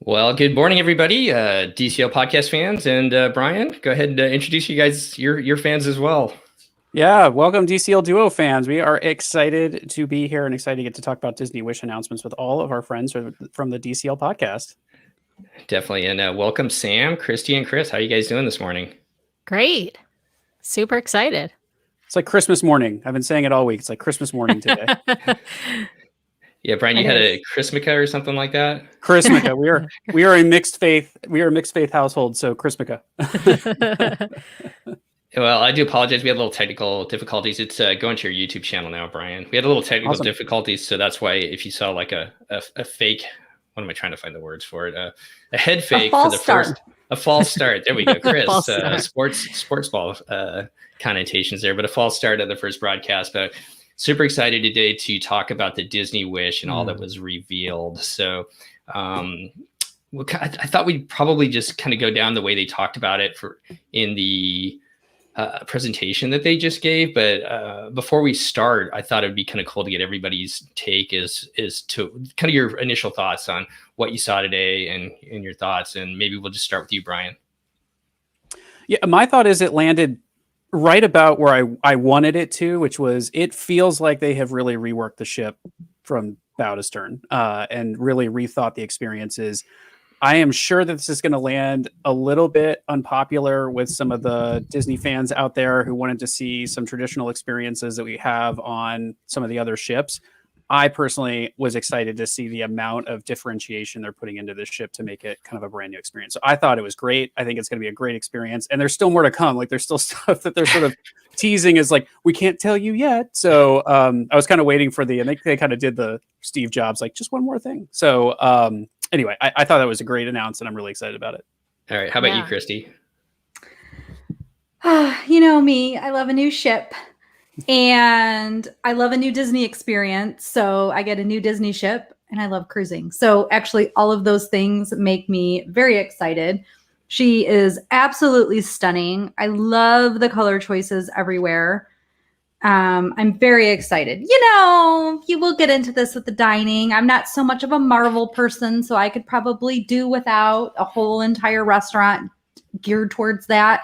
Well, good morning, everybody, DCL podcast fans, and Brian, go ahead and introduce you guys, your fans as well. Yeah, welcome DCL Duo fans. We are excited to be here and excited to get to talk about Disney Wish announcements with all of our friends from the DCL podcast. Definitely, and welcome Sam, Christy, and Chris. How are you guys doing this morning? Great. Super excited. It's like Christmas morning. I've been saying it all week. It's like Christmas morning today. Yeah, Brian, you had a Chrismica or something like that? Chrismica. We are a mixed faith. We are a mixed faith household, so Chrismica. Well, I do apologize. We had a little technical difficulties. It's going to your YouTube channel now, Brian. We had a little technical difficulties, so that's why if you saw like a fake, what am I trying to find the words for it? A head fake for the first, a false start. There we go, Chris. Sports ball connotations there, but a false start of the first broadcast. But super excited today to talk about the Disney Wish and all that was revealed. So I thought we'd probably just kind of go down the way they talked about it in the presentation that they just gave. But before we start, I thought it'd be kind of cool to get everybody's take is to kind of your initial thoughts on what you saw today and your thoughts. And maybe we'll just start with you, Brian. Yeah, my thought is it landed right about where I wanted it to, which was it feels like they have really reworked the ship from bow to stern and really rethought the experiences. I am sure that this is going to land a little bit unpopular with some of the Disney fans out there who wanted to see some traditional experiences that we have on some of the other ships. I personally was excited to see the amount of differentiation they're putting into this ship to make it kind of a brand new experience. So I thought it was great. I think it's going to be a great experience. And there's still more to come. Like there's still stuff that they're sort of teasing is like, we can't tell you yet. So I was kind of waiting for and they kind of did the Steve Jobs, like just one more thing. So anyway, I thought that was a great announcement. And I'm really excited about it. All right. How about you, Christy? You know me, I love a new ship. And I love a new Disney experience. So I get a new Disney ship and I love cruising. So actually all of those things make me very excited. She is absolutely stunning. I love the color choices everywhere. I'm very excited. You will get into this with the dining. I'm not so much of a Marvel person, so I could probably do without a whole entire restaurant geared towards that.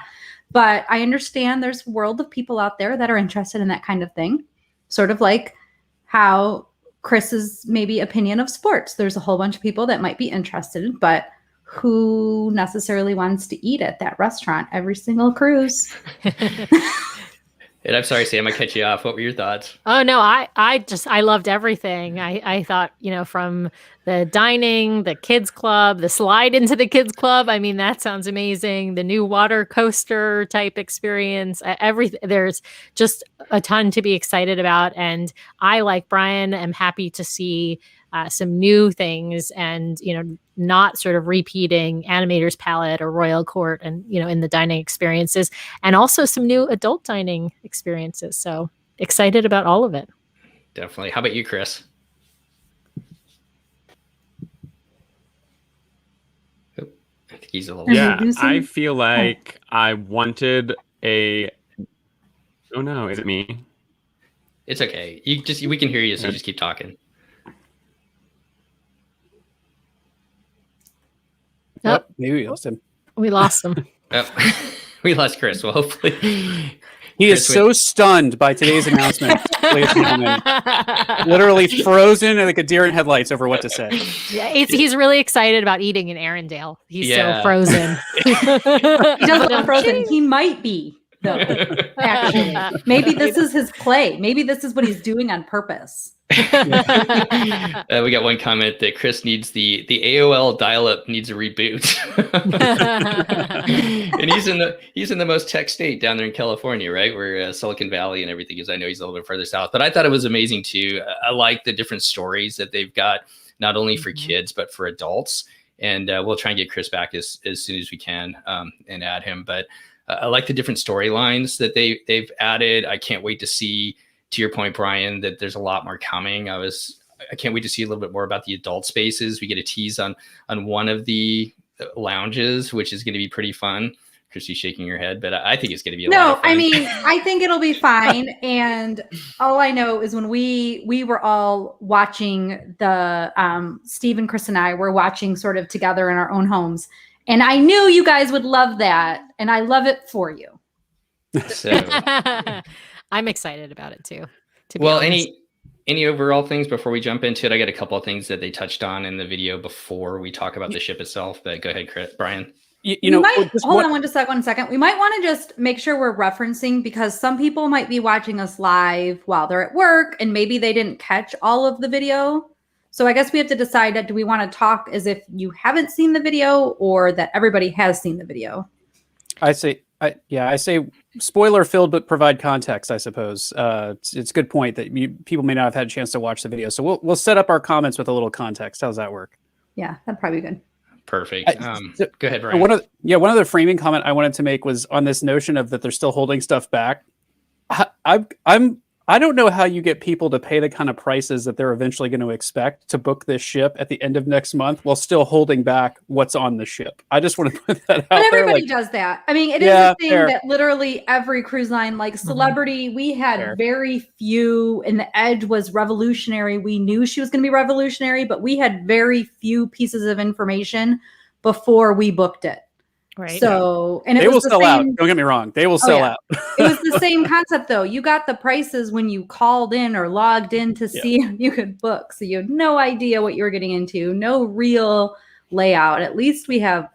But I understand there's a world of people out there that are interested in that kind of thing. Sort of like how Chris's maybe opinion of sports. There's a whole bunch of people that might be interested, but who necessarily wants to eat at that restaurant every single cruise? And I'm sorry, Sam, I cut you off. What were your thoughts? Oh, no, I loved everything. I thought, from the dining, the kids club, the slide into the kids club. I mean, that sounds amazing. The new water coaster type experience, everything. There's just a ton to be excited about. And I, like Brian, am happy to see some new things and, not sort of repeating Animator's Palette or Royal Court and, in the dining experiences, and also some new adult dining experiences. So excited about all of it. Definitely. How about you, Chris? I think he's a little... Yeah, I feel like I wanted a... Oh no, is it me? It's okay. We can hear you, so just keep talking. Yep, maybe we lost him. We lost him. We lost Chris. Well, hopefully. He is so stunned by today's announcement. Literally frozen like a deer in headlights over what to say. Yeah, he's really excited about eating in Arendelle. He's so frozen. He does love frozen. He might be, though, actually. Maybe this is his play. Maybe this is what he's doing on purpose. We got one comment that Chris needs the AOL dial-up needs a reboot. And he's in the most tech state down there in California, right? Where Silicon Valley and everything is. I know he's a little bit further south, but I thought it was amazing too. I like the different stories that they've got, not only for kids but for adults. And we'll try and get Chris back as soon as we can and add him. But I like the different storylines that they've added. I can't wait to see. To your point, Brian, that there's a lot more coming. I can't wait to see a little bit more about the adult spaces. We get a tease on one of the lounges, which is going to be pretty fun. Chrissy's shaking her head, but I think it's going to be a lot No, of fun. I mean, I think it'll be fine. And all I know is when we were all watching the Steve and Chris and I were watching sort of together in our own homes, and I knew you guys would love that, and I love it for you. So, I'm excited about it too. To be well, honest. any overall things before we jump into it? I got a couple of things that they touched on in the video before we talk about the ship itself, but go ahead, Chris, Brian. You know, Hold on one second. We might want to just make sure we're referencing, because some people might be watching us live while they're at work and maybe they didn't catch all of the video. So I guess we have to decide that, do we want to talk as if you haven't seen the video or that everybody has seen the video? I say spoiler filled, but provide context, I suppose. It's a good point that people may not have had a chance to watch the video. So we'll set up our comments with a little context. How's that work? Yeah, that'd probably be good. Perfect. Go ahead, Brian. One of the framing comment I wanted to make was on this notion of that they're still holding stuff back. I don't know how you get people to pay the kind of prices that they're eventually going to expect to book this ship at the end of next month while still holding back what's on the ship. I just want to put that out But there. everybody does that. I mean, it is a thing fair. that literally every cruise line, like Celebrity, we had Fair. very few, and the Edge was revolutionary. We knew she was going to be revolutionary, but we had very few pieces of information before we booked it. Right. So, and it They will was the sell out. same. Don't get me wrong. They will sell yeah. out. It was the same concept though. You got the prices when you called in or logged in to see if you could book. So you had no idea what you were getting into, no real layout. At least we have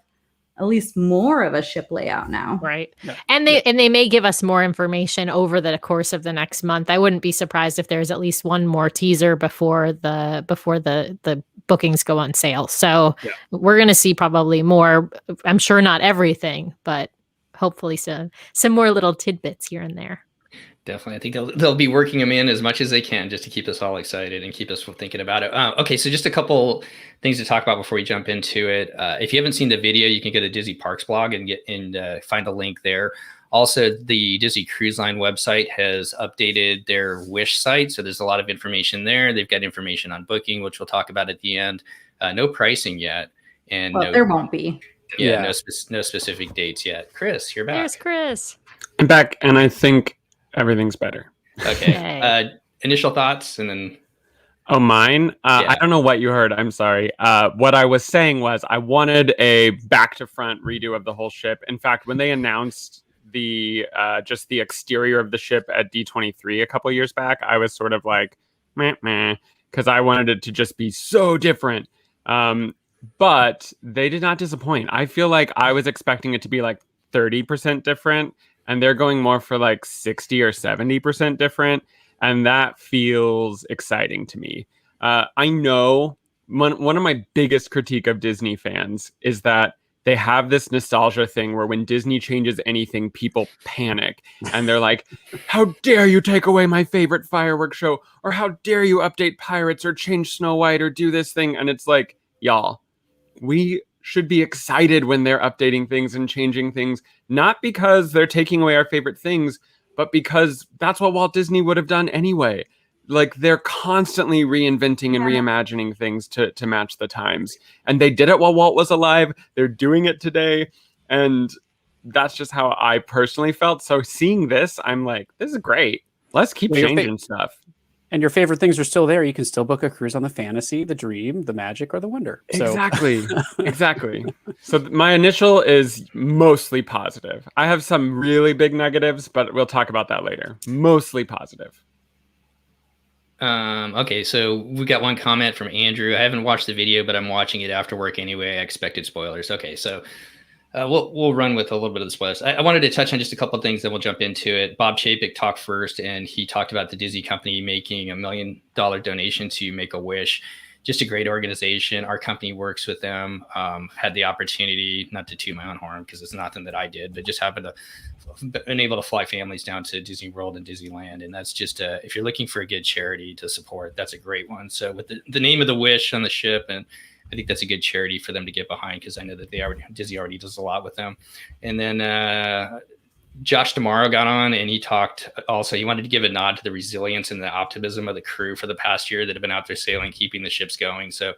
at least more of a ship layout now. Right. Yeah. And they may give us more information over the course of the next month. I wouldn't be surprised if there's at least one more teaser before the bookings go on sale. So we're going to see probably more. I'm sure not everything, but hopefully some more little tidbits here and there. Definitely. I think they'll be working them in as much as they can just to keep us all excited and keep us thinking about it. Okay, so just a couple things to talk about before we jump into it. If you haven't seen the video, you can go to Disney Parks blog and find a link there. Also, the Disney Cruise Line website has updated their Wish site, so there's a lot of information there. They've got information on booking, which we'll talk about at the end. No pricing yet, and there won't be. Yeah, no specific dates yet. Chris, you're back. There's Chris. I'm back, and I think everything's better. Okay. Initial thoughts, and then. Oh, mine? I don't know what you heard. I'm sorry. What I was saying was I wanted a back to front redo of the whole ship. In fact, when they announced just the exterior of the ship at D23 a couple years back, I was sort of like, meh, because I wanted it to just be so different. But they did not disappoint. I feel like I was expecting it to be like 30% different, and they're going more for like 60 or 70% different. And that feels exciting to me. I know one of my biggest critique of Disney fans is that they have this nostalgia thing where when Disney changes anything, people panic. And they're like, how dare you take away my favorite fireworks show? Or how dare you update Pirates or change Snow White or do this thing? And it's like, y'all, we should be excited when they're updating things and changing things, not because they're taking away our favorite things, but because that's what Walt Disney would have done anyway. Like, they're constantly reinventing and reimagining things to match the times. And they did it while Walt was alive. They're doing it today. And that's just how I personally felt. So seeing this, I'm like, this is great. Let's keep changing stuff. And your favorite things are still there. You can still book a cruise on the Fantasy, the Dream, the Magic, or the Wonder. So. Exactly. So my initial is mostly positive. I have some really big negatives, but we'll talk about that later. Mostly positive. Okay, so we got one comment from Andrew. I haven't watched the video, but I'm watching it after work anyway. I expected spoilers. Okay, so we'll run with a little bit of the spoilers. I wanted to touch on just a couple of things, then we'll jump into it. Bob Chapek talked first, and he talked about the Disney company making $1 million donation to Make-A-Wish. Just a great organization. Our company works with them. Had the opportunity, not to toot my own horn because it's nothing that I did, but just happened to been able to fly families down to Disney World and Disneyland. And that's just, if you're looking for a good charity to support, that's a great one. So with the name of the Wish on the ship, and I think that's a good charity for them to get behind because I know that Disney already does a lot with them. And then Josh D'Amaro got on and he talked also, he wanted to give a nod to the resilience and the optimism of the crew for the past year that have been out there sailing, keeping the ships going. So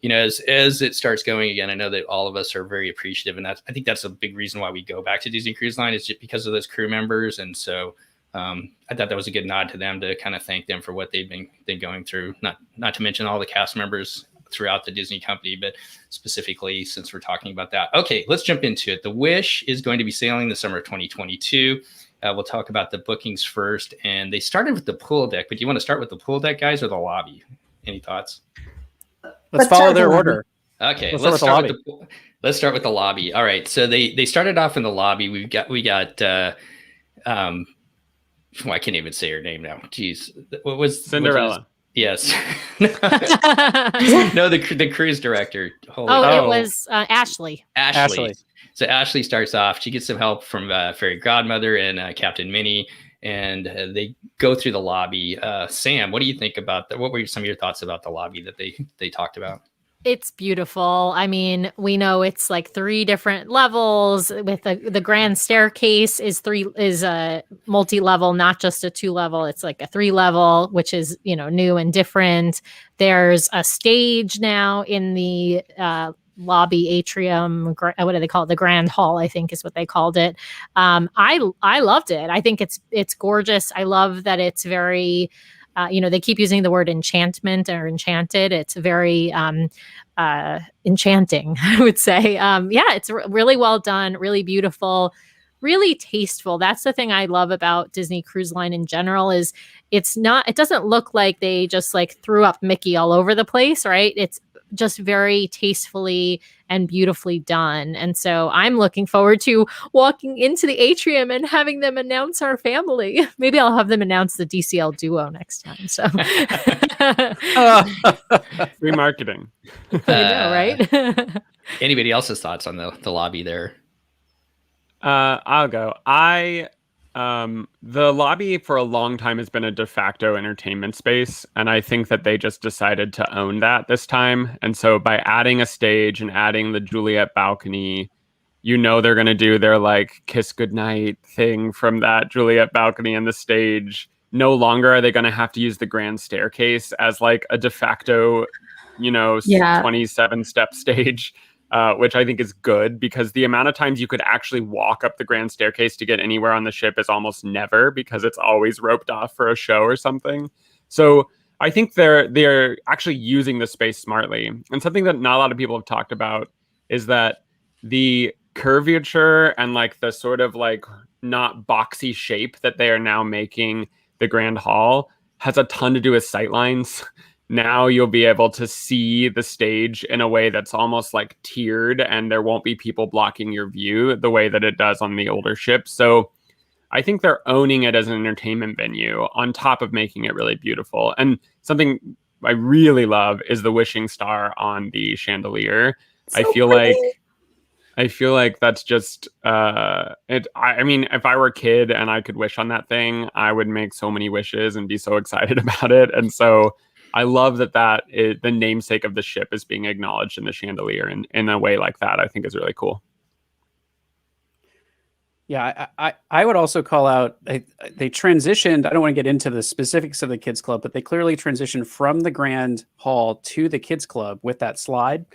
as it starts going again, I know that all of us are very appreciative, and I think that's a big reason why we go back to Disney Cruise Line is just because of those crew members. And so I thought that was a good nod to them to kind of thank them for what they've been going through. Not to mention all the cast members throughout the Disney company, but specifically since we're talking about that. Okay, let's jump into it. The Wish is going to be sailing the summer of 2022. We'll talk about the bookings first, and they started with the pool deck. But do you want to start with the pool deck, guys, or the lobby? Any thoughts? Let's follow their order. Okay, let's start with the lobby. All right, so they started off in the lobby. We got well, I can't even say her name now. Jeez, what was Cinderella? Yes. No, the cruise director. It was Ashley. Ashley. So Ashley starts off. She gets some help from Fairy Godmother and Captain Minnie, and they go through the lobby. Sam, what do you think about that? What were some of your thoughts about the lobby that they talked about? It's beautiful. I mean, we know it's like 3 different levels with the grand staircase is a multi-level, not just a 2-level. It's like a 3-level, which is, new and different. There's a stage now in the lobby atrium. What do they call it? The Grand Hall, I think is what they called it. I loved it. I think it's gorgeous. I love that it's very they keep using the word enchantment or enchanted. It's very enchanting, I would say. It's really well done, really beautiful, really tasteful. That's the thing I love about Disney Cruise Line in general is it doesn't look like they just like threw up Mickey all over the place, right? It's just very tastefully and beautifully done. And so I'm looking forward to walking into the atrium and having them announce our family. Maybe I'll have them announce the DCL duo next time. So free marketing. Right? Anybody else's thoughts on the lobby there? I'll go. The lobby for a long time has been a de facto entertainment space, and I think that they just decided to own that this time. And so by adding a stage and adding the Juliet balcony, they're going to do their like kiss goodnight thing from that Juliet balcony and the stage. No longer are they going to have to use the grand staircase as like a de facto, 27-step stage. Which I think is good because the amount of times you could actually walk up the grand staircase to get anywhere on the ship is almost never because it's always roped off for a show or something. So I think they're actually using the space smartly. And something that not a lot of people have talked about is that the curvature and like the sort of like not boxy shape that they are now making the Grand Hall has a ton to do with sightlines. Now you'll be able to see the stage in a way that's almost like tiered, and there won't be people blocking your view the way that it does on the older ships. So I think they're owning it as an entertainment venue on top of making it really beautiful. And something I really love is the wishing star on the chandelier. So I feel like that's just it. I mean, if I were a kid and I could wish on that thing, I would make so many wishes and be so excited about it. And so I love that is the namesake of the ship is being acknowledged in the chandelier in a way like that. I think is really cool. Yeah, I would also call out, they transitioned, I don't want to get into the specifics of the Kids Club, but they clearly transitioned from the Grand Hall to the Kids Club with that slide.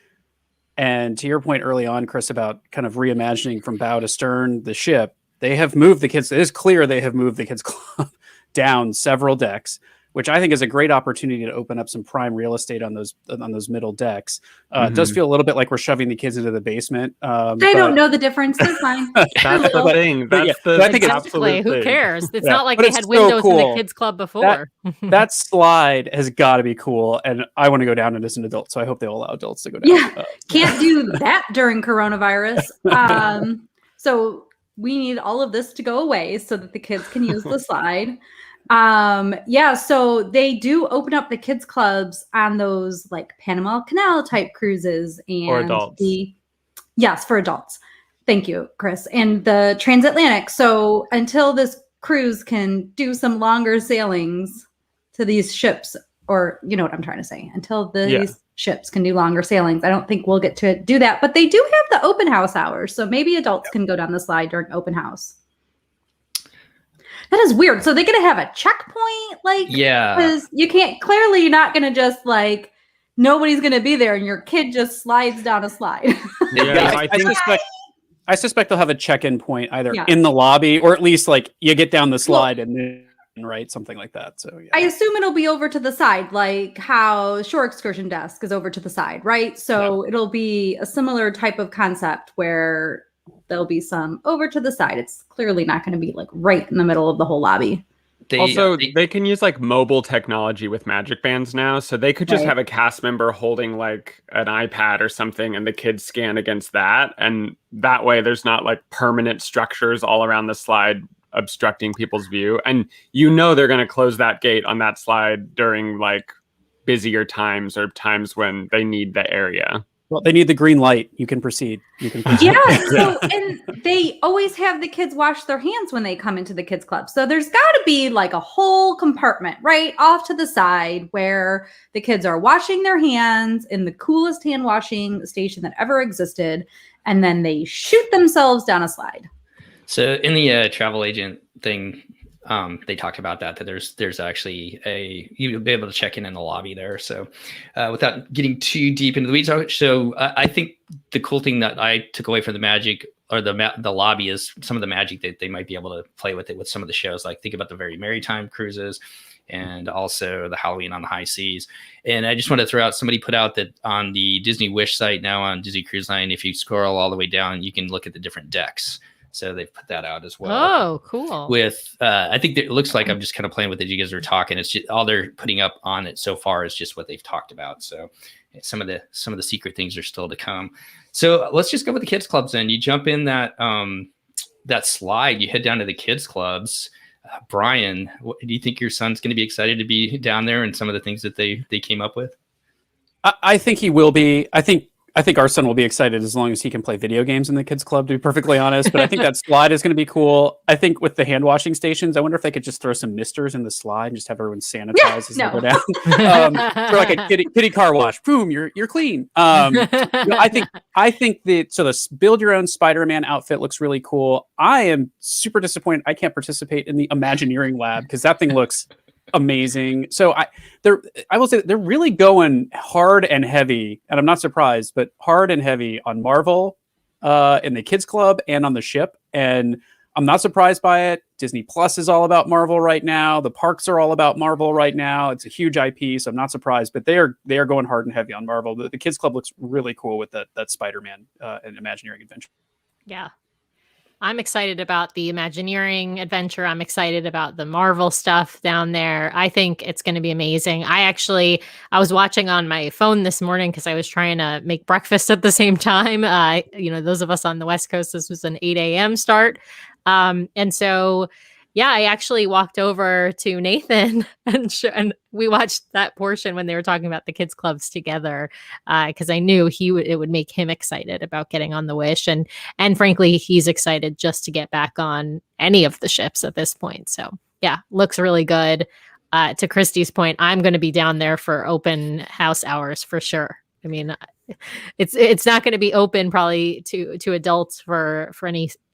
And to your point early on, Chris, about kind of reimagining from bow to stern the ship, they have moved the Kids, it is clear they have moved the Kids Club down several decks, which I think is a great opportunity to open up some prime real estate on those middle decks. It does feel a little bit like we're shoving the kids into the basement. They don't know the difference. They're fine. That's the thing. I think exactly. Who cares? It's not like they had windows in the kids club before. That slide has got to be cool, and I want to go down as an adult, so I hope they will allow adults to go down. Yeah, can't do that during coronavirus. So we need all of this to go away so that the kids can use the slide. So they do open up the kids clubs on those like Panama Canal type cruises and for adults. Yes, for adults. Thank you, Chris. And the transatlantic. So until this cruise can do some longer sailings to these ships, or you know what I'm trying to say, until these ships can do longer sailings, I don't think we'll get to do that. But they do have the open house hours. So maybe adults can go down the slide during open house. That is weird. So they're going to have a checkpoint? Because you can't, clearly you're not going to just like nobody's going to be there and your kid just slides down a slide. Yeah, I suspect they'll have a check-in point either Yeah. in the lobby or at least like you get down the slide and then right, something like that. So yeah. I assume it'll be over to the side, like how Shore Excursion Desk is over to the side, right? So it'll be a similar type of concept where there'll be some over to the side. It's clearly not going to be like right in the middle of the whole lobby. They can use like mobile technology with Magic Bands now, so they could just have a cast member holding like an iPad or something, and the kids scan against that, and that way there's not like permanent structures all around the slide obstructing people's view. And they're going to close that gate on that slide during like busier times or times when they need the area. Well, they need the green light. You can proceed. Yeah. So, and they always have the kids wash their hands when they come into the kids club. So there's got to be like a whole compartment right off to the side where the kids are washing their hands in the coolest hand washing station that ever existed. And then they shoot themselves down a slide. So in the travel agent thing, they talked about that there's actually you'll be able to check in the lobby there. So without getting too deep into the weeds, so I think the cool thing that I took away from the Magic or the lobby is some of the magic that they might be able to play with it with some of the shows. Like think about the Very Merry Time cruises and also the Halloween on the High Seas. And I just want to throw out, somebody put out that on the Disney Wish site now on Disney Cruise Line, if you scroll all the way down, you can look at the different decks. So they've put that out as well. Oh, cool. With, I think that it looks like I'm just kind of playing with it. You guys are talking. It's just all they're putting up on it so far is just what they've talked about. So some of the secret things are still to come. So let's just go with the kids clubs. Then you jump in that slide. You head down to the kids clubs. Brian, do you think your son's going to be excited to be down there and some of the things that they came up with? I think he will be. I think our son will be excited as long as he can play video games in the kids club, to be perfectly honest. But I think that slide is going to be cool. I think with the hand washing stations, I wonder if they could just throw some misters in the slide and just have everyone sanitize as they go down. For like a kitty car wash. Boom, you're clean. I think the build your own Spider-Man outfit looks really cool. I am super disappointed I can't participate in the Imagineering lab because that thing looks amazing. So I will say they're really going hard and heavy, and I'm not surprised, but hard and heavy on Marvel in the kids club and on the ship. And I'm not surprised by it. Disney Plus is all about Marvel right now. The parks are all about Marvel right now. It's a huge IP, so I'm not surprised. But they are going hard and heavy on Marvel. The kids club looks really cool with that Spider-Man and Imagineering adventure. Yeah. I'm excited about the Imagineering adventure. I'm excited about the Marvel stuff down there. I think it's going to be amazing. I was watching on my phone this morning because I was trying to make breakfast at the same time. Those of us on the West Coast, this was an 8 a.m. start. And so, yeah, I actually walked over to Nathan and we watched that portion when they were talking about the kids clubs together because I knew it would make him excited about getting on the Wish. And frankly, he's excited just to get back on any of the ships at this point. So, yeah, looks really good. To Christy's point, I'm going to be down there for open house hours for sure. I mean, it's not going to be open probably to adults for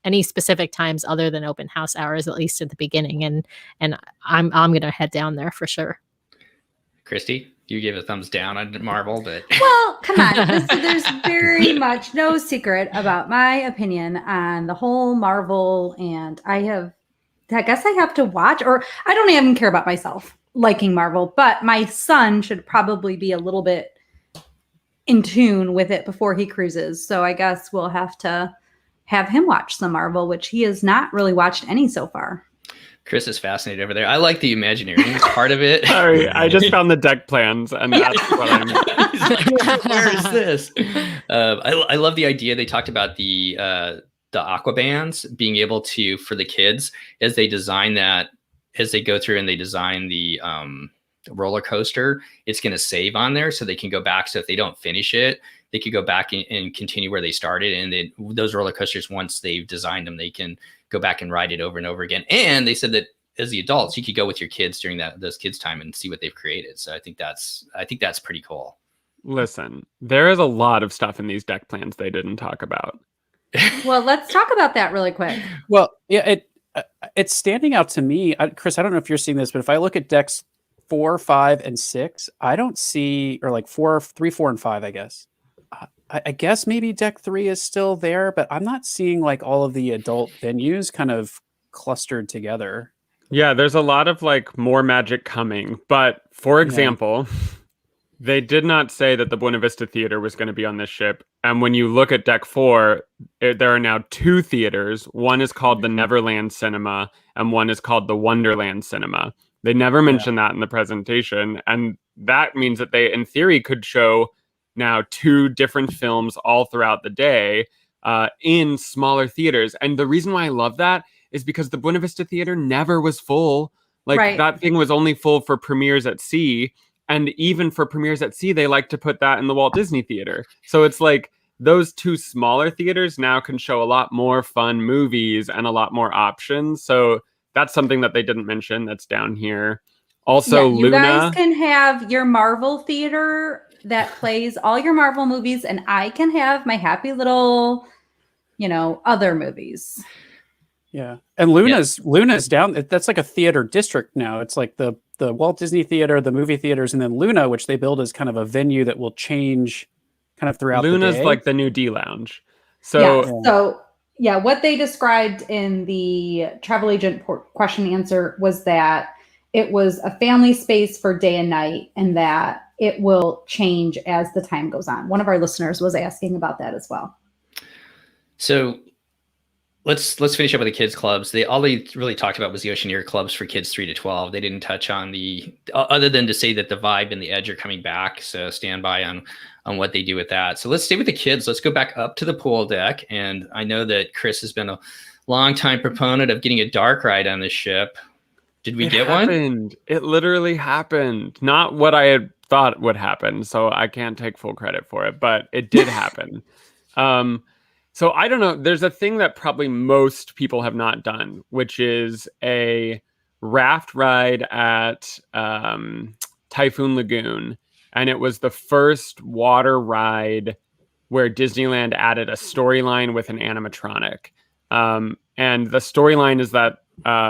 any specific times other than open house hours, at least at the beginning. And I'm going to head down there for sure. Christy, you gave a thumbs down on Marvel, but well, come on. There's very much no secret about my opinion on the whole Marvel. And I guess I have to watch, or I don't even care about myself liking Marvel, but my son should probably be a little bit in tune with it before he cruises. So I guess we'll have to have him watch some Marvel, which he has not really watched any so far. Chris is fascinated over there. I like the Imagineering part of it. Sorry, I just found the deck plans, and that's what I'm. Like, where is this? I love the idea. They talked about the aqua bands being able to, for the kids, as they design that, as they go through and they design the roller coaster, it's going to save on there so they can go back. So if they don't finish it, they could go back and continue where they started. And then those roller coasters, once they've designed them, they can go back and ride it over and over again. And they said that as the adults, you could go with your kids during those kids' time and see what they've created. So I think that's pretty cool. Listen, there is a lot of stuff in these deck plans they didn't talk about. Well, let's talk about that really quick. Well, yeah, it's standing out to me. Chris, I don't know if you're seeing this, but if I look at decks 4, 5, and 6, I don't see, or like 3, 4, and 5, I guess. I guess maybe deck 3 is still there, but I'm not seeing like all of the adult venues kind of clustered together. Yeah, there's a lot of like more Magic coming, but for example, they did not say that the Buena Vista Theater was going to be on this ship. And when you look at deck 4, there are now 2 theaters. One is called the Neverland Cinema, and one is called the Wonderland Cinema. They never mentioned that in the presentation, and that means that they, in theory, could show now 2 different films all throughout the day in smaller theaters. And the reason why I love that is because the Buena Vista Theater never was full. Like that thing was only full for premieres at sea. And even for premieres at sea, they like to put that in the Walt Disney Theater. So it's like those 2 smaller theaters now can show a lot more fun movies and a lot more options. So that's something that they didn't mention that's down here. Also, you Luna. guys can have your Marvel theater that plays all your Marvel movies, and I can have my happy little, other movies. Yeah. And Luna's down. That's like a theater district now. It's like the Walt Disney Theater, the movie theaters, and then Luna, which they build as kind of a venue that will change kind of throughout Luna's the day. like the new D Lounge. So what they described in the travel agent question and answer was that it was a family space for day and night, and that it will change as the time goes on. One of our listeners was asking about that as well. So let's finish up with the kids clubs. All they really talked about was the Oceaneer clubs for kids 3 to 12. They didn't touch on other than to say that the Vibe and the Edge are coming back. So stand by on what they do with that. So let's stay with the kids. Let's go back up to the pool deck. And I know that Chris has been a long time proponent of getting a dark ride on this ship. Did we get one? It literally happened. Not what I had thought would happen, so I can't take full credit for it, but it did happen. So I don't know. There's a thing that probably most people have not done, which is a raft ride at Typhoon Lagoon. And it was the first water ride where Disneyland added a storyline with an animatronic. And the storyline is that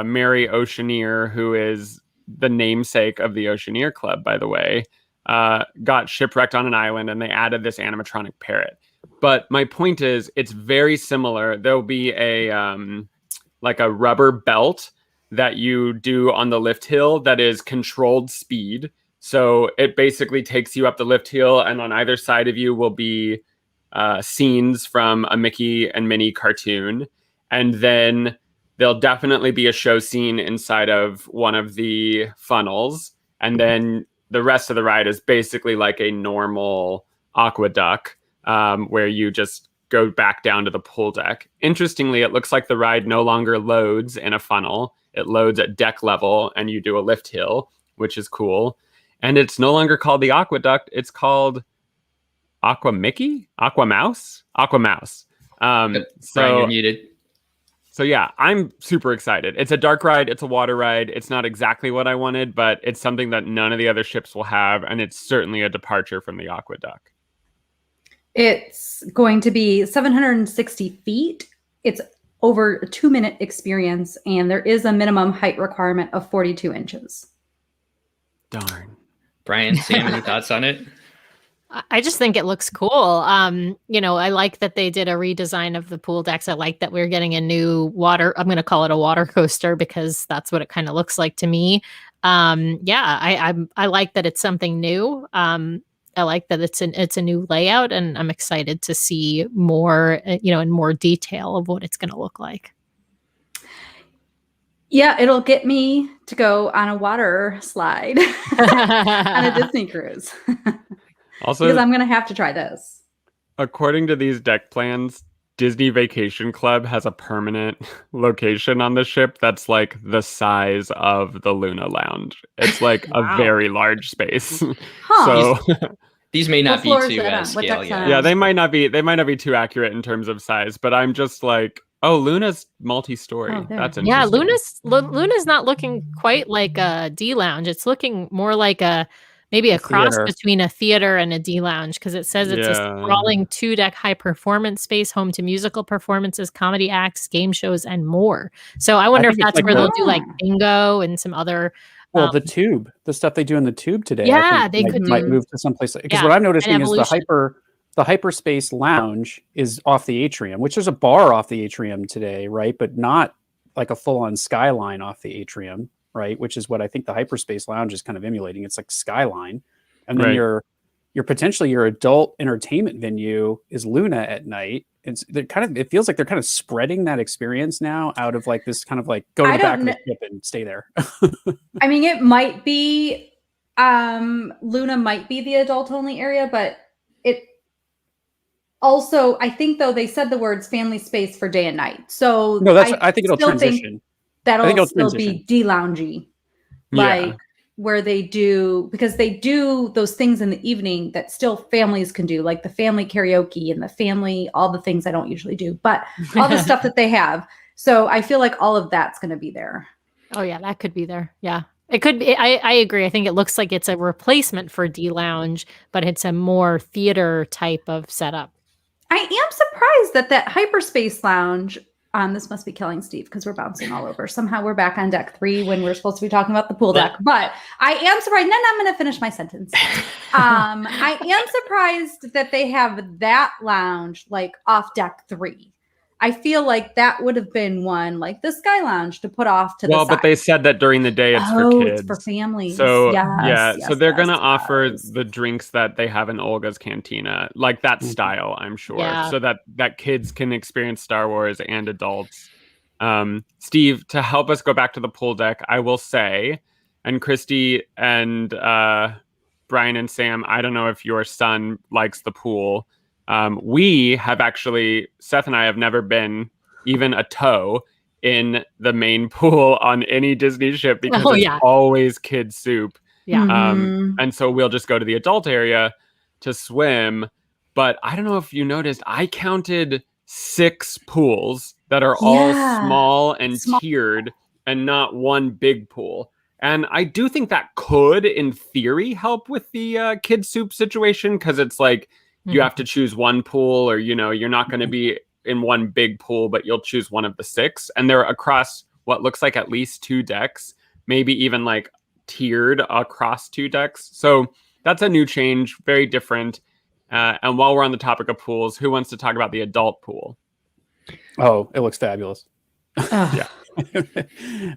Mary Oceaneer, who is the namesake of the Oceaneer Club, by the way, got shipwrecked on an island, and they added this animatronic parrot. But my point is, it's very similar. There'll be a like a rubber belt that you do on the lift hill that is controlled speed. So it basically takes you up the lift hill, and on either side of you will be scenes from a Mickey and Minnie cartoon. And then there'll definitely be a show scene inside of one of the funnels. And then the rest of the ride is basically like a normal aqueduct, where you just go back down to the pool deck. Interestingly, it looks like the ride no longer loads in a funnel. It loads at deck level, and you do a lift hill, which is cool. And it's no longer called the aqueduct. It's called Aqua Mickey? Aqua Mouse? Aqua Mouse. Brian, you're muted. So yeah, I'm super excited. It's a dark ride. It's a water ride. It's not exactly what I wanted, but it's something that none of the other ships will have. And it's certainly a departure from the aqueduct. It's going to be 760 feet. It's over a 2-minute experience, and there is a minimum height requirement of 42 inches. Darn. Brian, Sam, any thoughts on it? I just think it looks cool. I like that they did a redesign of the pool decks. I like that we're getting a new water. I'm going to call it a water coaster because that's what it kind of looks like to me. I like that it's something new. I like that it's a new layout, and I'm excited to see more, in more detail of what it's going to look like. Yeah, it'll get me to go on a water slide on a Disney cruise. Also, because I'm going to have to try this. According to these deck plans, Disney Vacation Club has a permanent location on the ship that's like the size of the Luna Lounge. It's like a very large space. Huh. So these may not be to scale yet. Yeah, they might not be too accurate in terms of size, but I'm just like, oh, Luna's multi-story. That's interesting. Yeah, Luna's not looking quite like a D Lounge. It's looking more like maybe a cross between a theater and a D Lounge, because it says it's a sprawling 2-deck high performance space home to musical performances, comedy acts, game shows, and more. So I wonder if that's where they'll do like bingo and some other Well, the stuff they do in the tube today, Yeah, I they think could might do- move to someplace because Yeah, what I'm noticing is evolution. the hyperspace lounge is off the atrium, which there's a bar off the atrium today, right? But not like a full-on skyline off the atrium, right? Which is what I think the hyperspace lounge is kind of emulating. It's like skyline, and then Right. your potentially your adult entertainment venue is Luna at night. It feels like they're kind of spreading that experience now out of like this kind of like go to I the back don't of the ship and stay there. I mean, it might be Luna might be the adult only area, but it also, I think though they said the words family space for day and night. So No, I think it'll still think transition. that'll it'll still transition. be D-loungy. Yeah. Like where they do, because they do those things in the evening that still families can do, like the family karaoke and the family, all the things I don't usually do, but all the stuff that they have. So I feel like all of that's going to be there. Oh yeah, that could be there. Yeah. It could be. I agree. I think it looks like it's a replacement for D Lounge, but it's a more theater type of setup. I am surprised that that hyperspace lounge. This must be killing Steve because we're bouncing all over. Somehow we're back on deck 3 when we're supposed to be talking about the pool deck. But I am surprised. Then I'm going to finish my sentence. I am surprised that they have that lounge like off deck 3. I feel like that would have been one like the Sky Lounge to put off to the side. But they said that during the day it's for kids. It's for families. So yes, so they're gonna yes, offer yes. the drinks that they have in Olga's Cantina, like that style, I'm sure, Yeah. so that kids can experience Star Wars and adults. Steve, to help us go back to the pool deck, I will say, and Christy and Brian and Sam, I don't know if your son likes the pool. We have actually, Seth and I have never been even a toe in the main pool on any Disney ship because it's always kid soup. Yeah. And so we'll just go to the adult area to swim. But I don't know if you noticed, I counted 6 pools that are all small and tiered and not one big pool. And I do think that could, in theory, help with the kid soup situation because it's like, you have to choose one pool or, you're not going to be in one big pool, but you'll choose one of the 6. And they're across what looks like at least 2 decks, maybe even like tiered across 2 decks. So that's a new change, very different. And while we're on the topic of pools, who wants to talk about the adult pool? Oh, it looks fabulous. Yeah.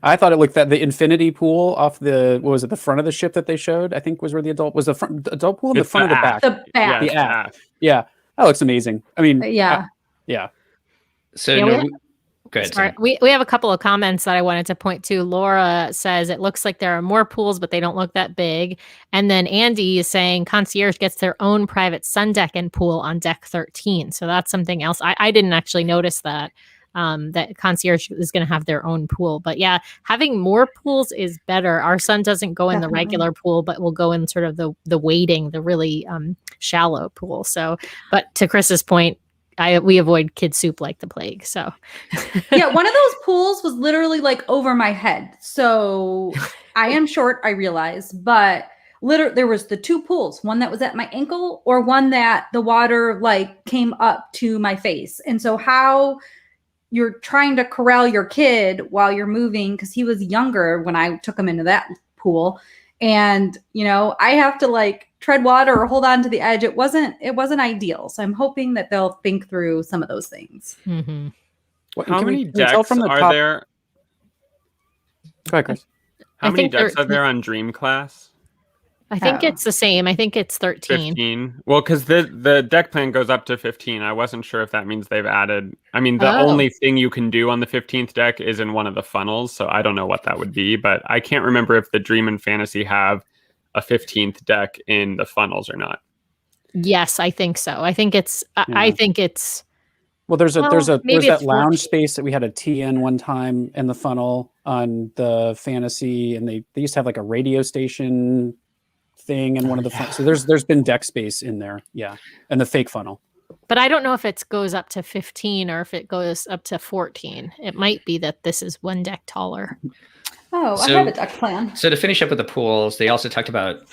I thought it looked that the infinity pool off the the front of the ship that they showed, I think was where the adult pool in the front or the back. The back. The aft. Yeah. That looks amazing. I mean, yeah. So Yeah, go ahead. Sorry, Sam. we have a couple of comments that I wanted to point to. Laura says it looks like there are more pools, but they don't look that big. And then Andy is saying Concierge gets their own private sun deck and pool on deck 13. So that's something else. I didn't actually notice that. That Concierge is going to have their own pool. But yeah, having more pools is better. Our son doesn't go in the regular pool, but will go in sort of the wading, the really shallow pool. So, but to Chris's point, we avoid kid soup like the plague. So Yeah, one of those pools was literally like over my head. So I am short, I realize, but there was the 2 pools, one that was at my ankle or one that the water like came up to my face. And so how you're trying to corral your kid while you're moving, because he was younger when I took him into that pool. And, I have to like tread water or hold on to the edge. It wasn't ideal. So I'm hoping that they'll think through some of those things. mm-hmm. How many decks are there? Go ahead, Chris. How many decks are there on Dream Class? I think it's the same. I think it's 13. 15. Well, because the deck plan goes up to 15. I wasn't sure if that means they've added. I mean, the only thing you can do on the 15th deck is in one of the funnels. So I don't know what that would be, but I can't remember if the Dream and Fantasy have a 15th deck in the funnels or not. Yes, I think so. I think it's. I think it's. Well, there's maybe that it's lounge space that we had a TN one time in the funnel on the Fantasy, and they used to have like a radio station thing in one of the funnels. So there's been deck space in there, and the fake funnel. But I don't know if it goes up to 15 or if it goes up to 14. It might be that this is one deck taller. Oh, I have a deck plan. So to finish up with the pools, they also talked about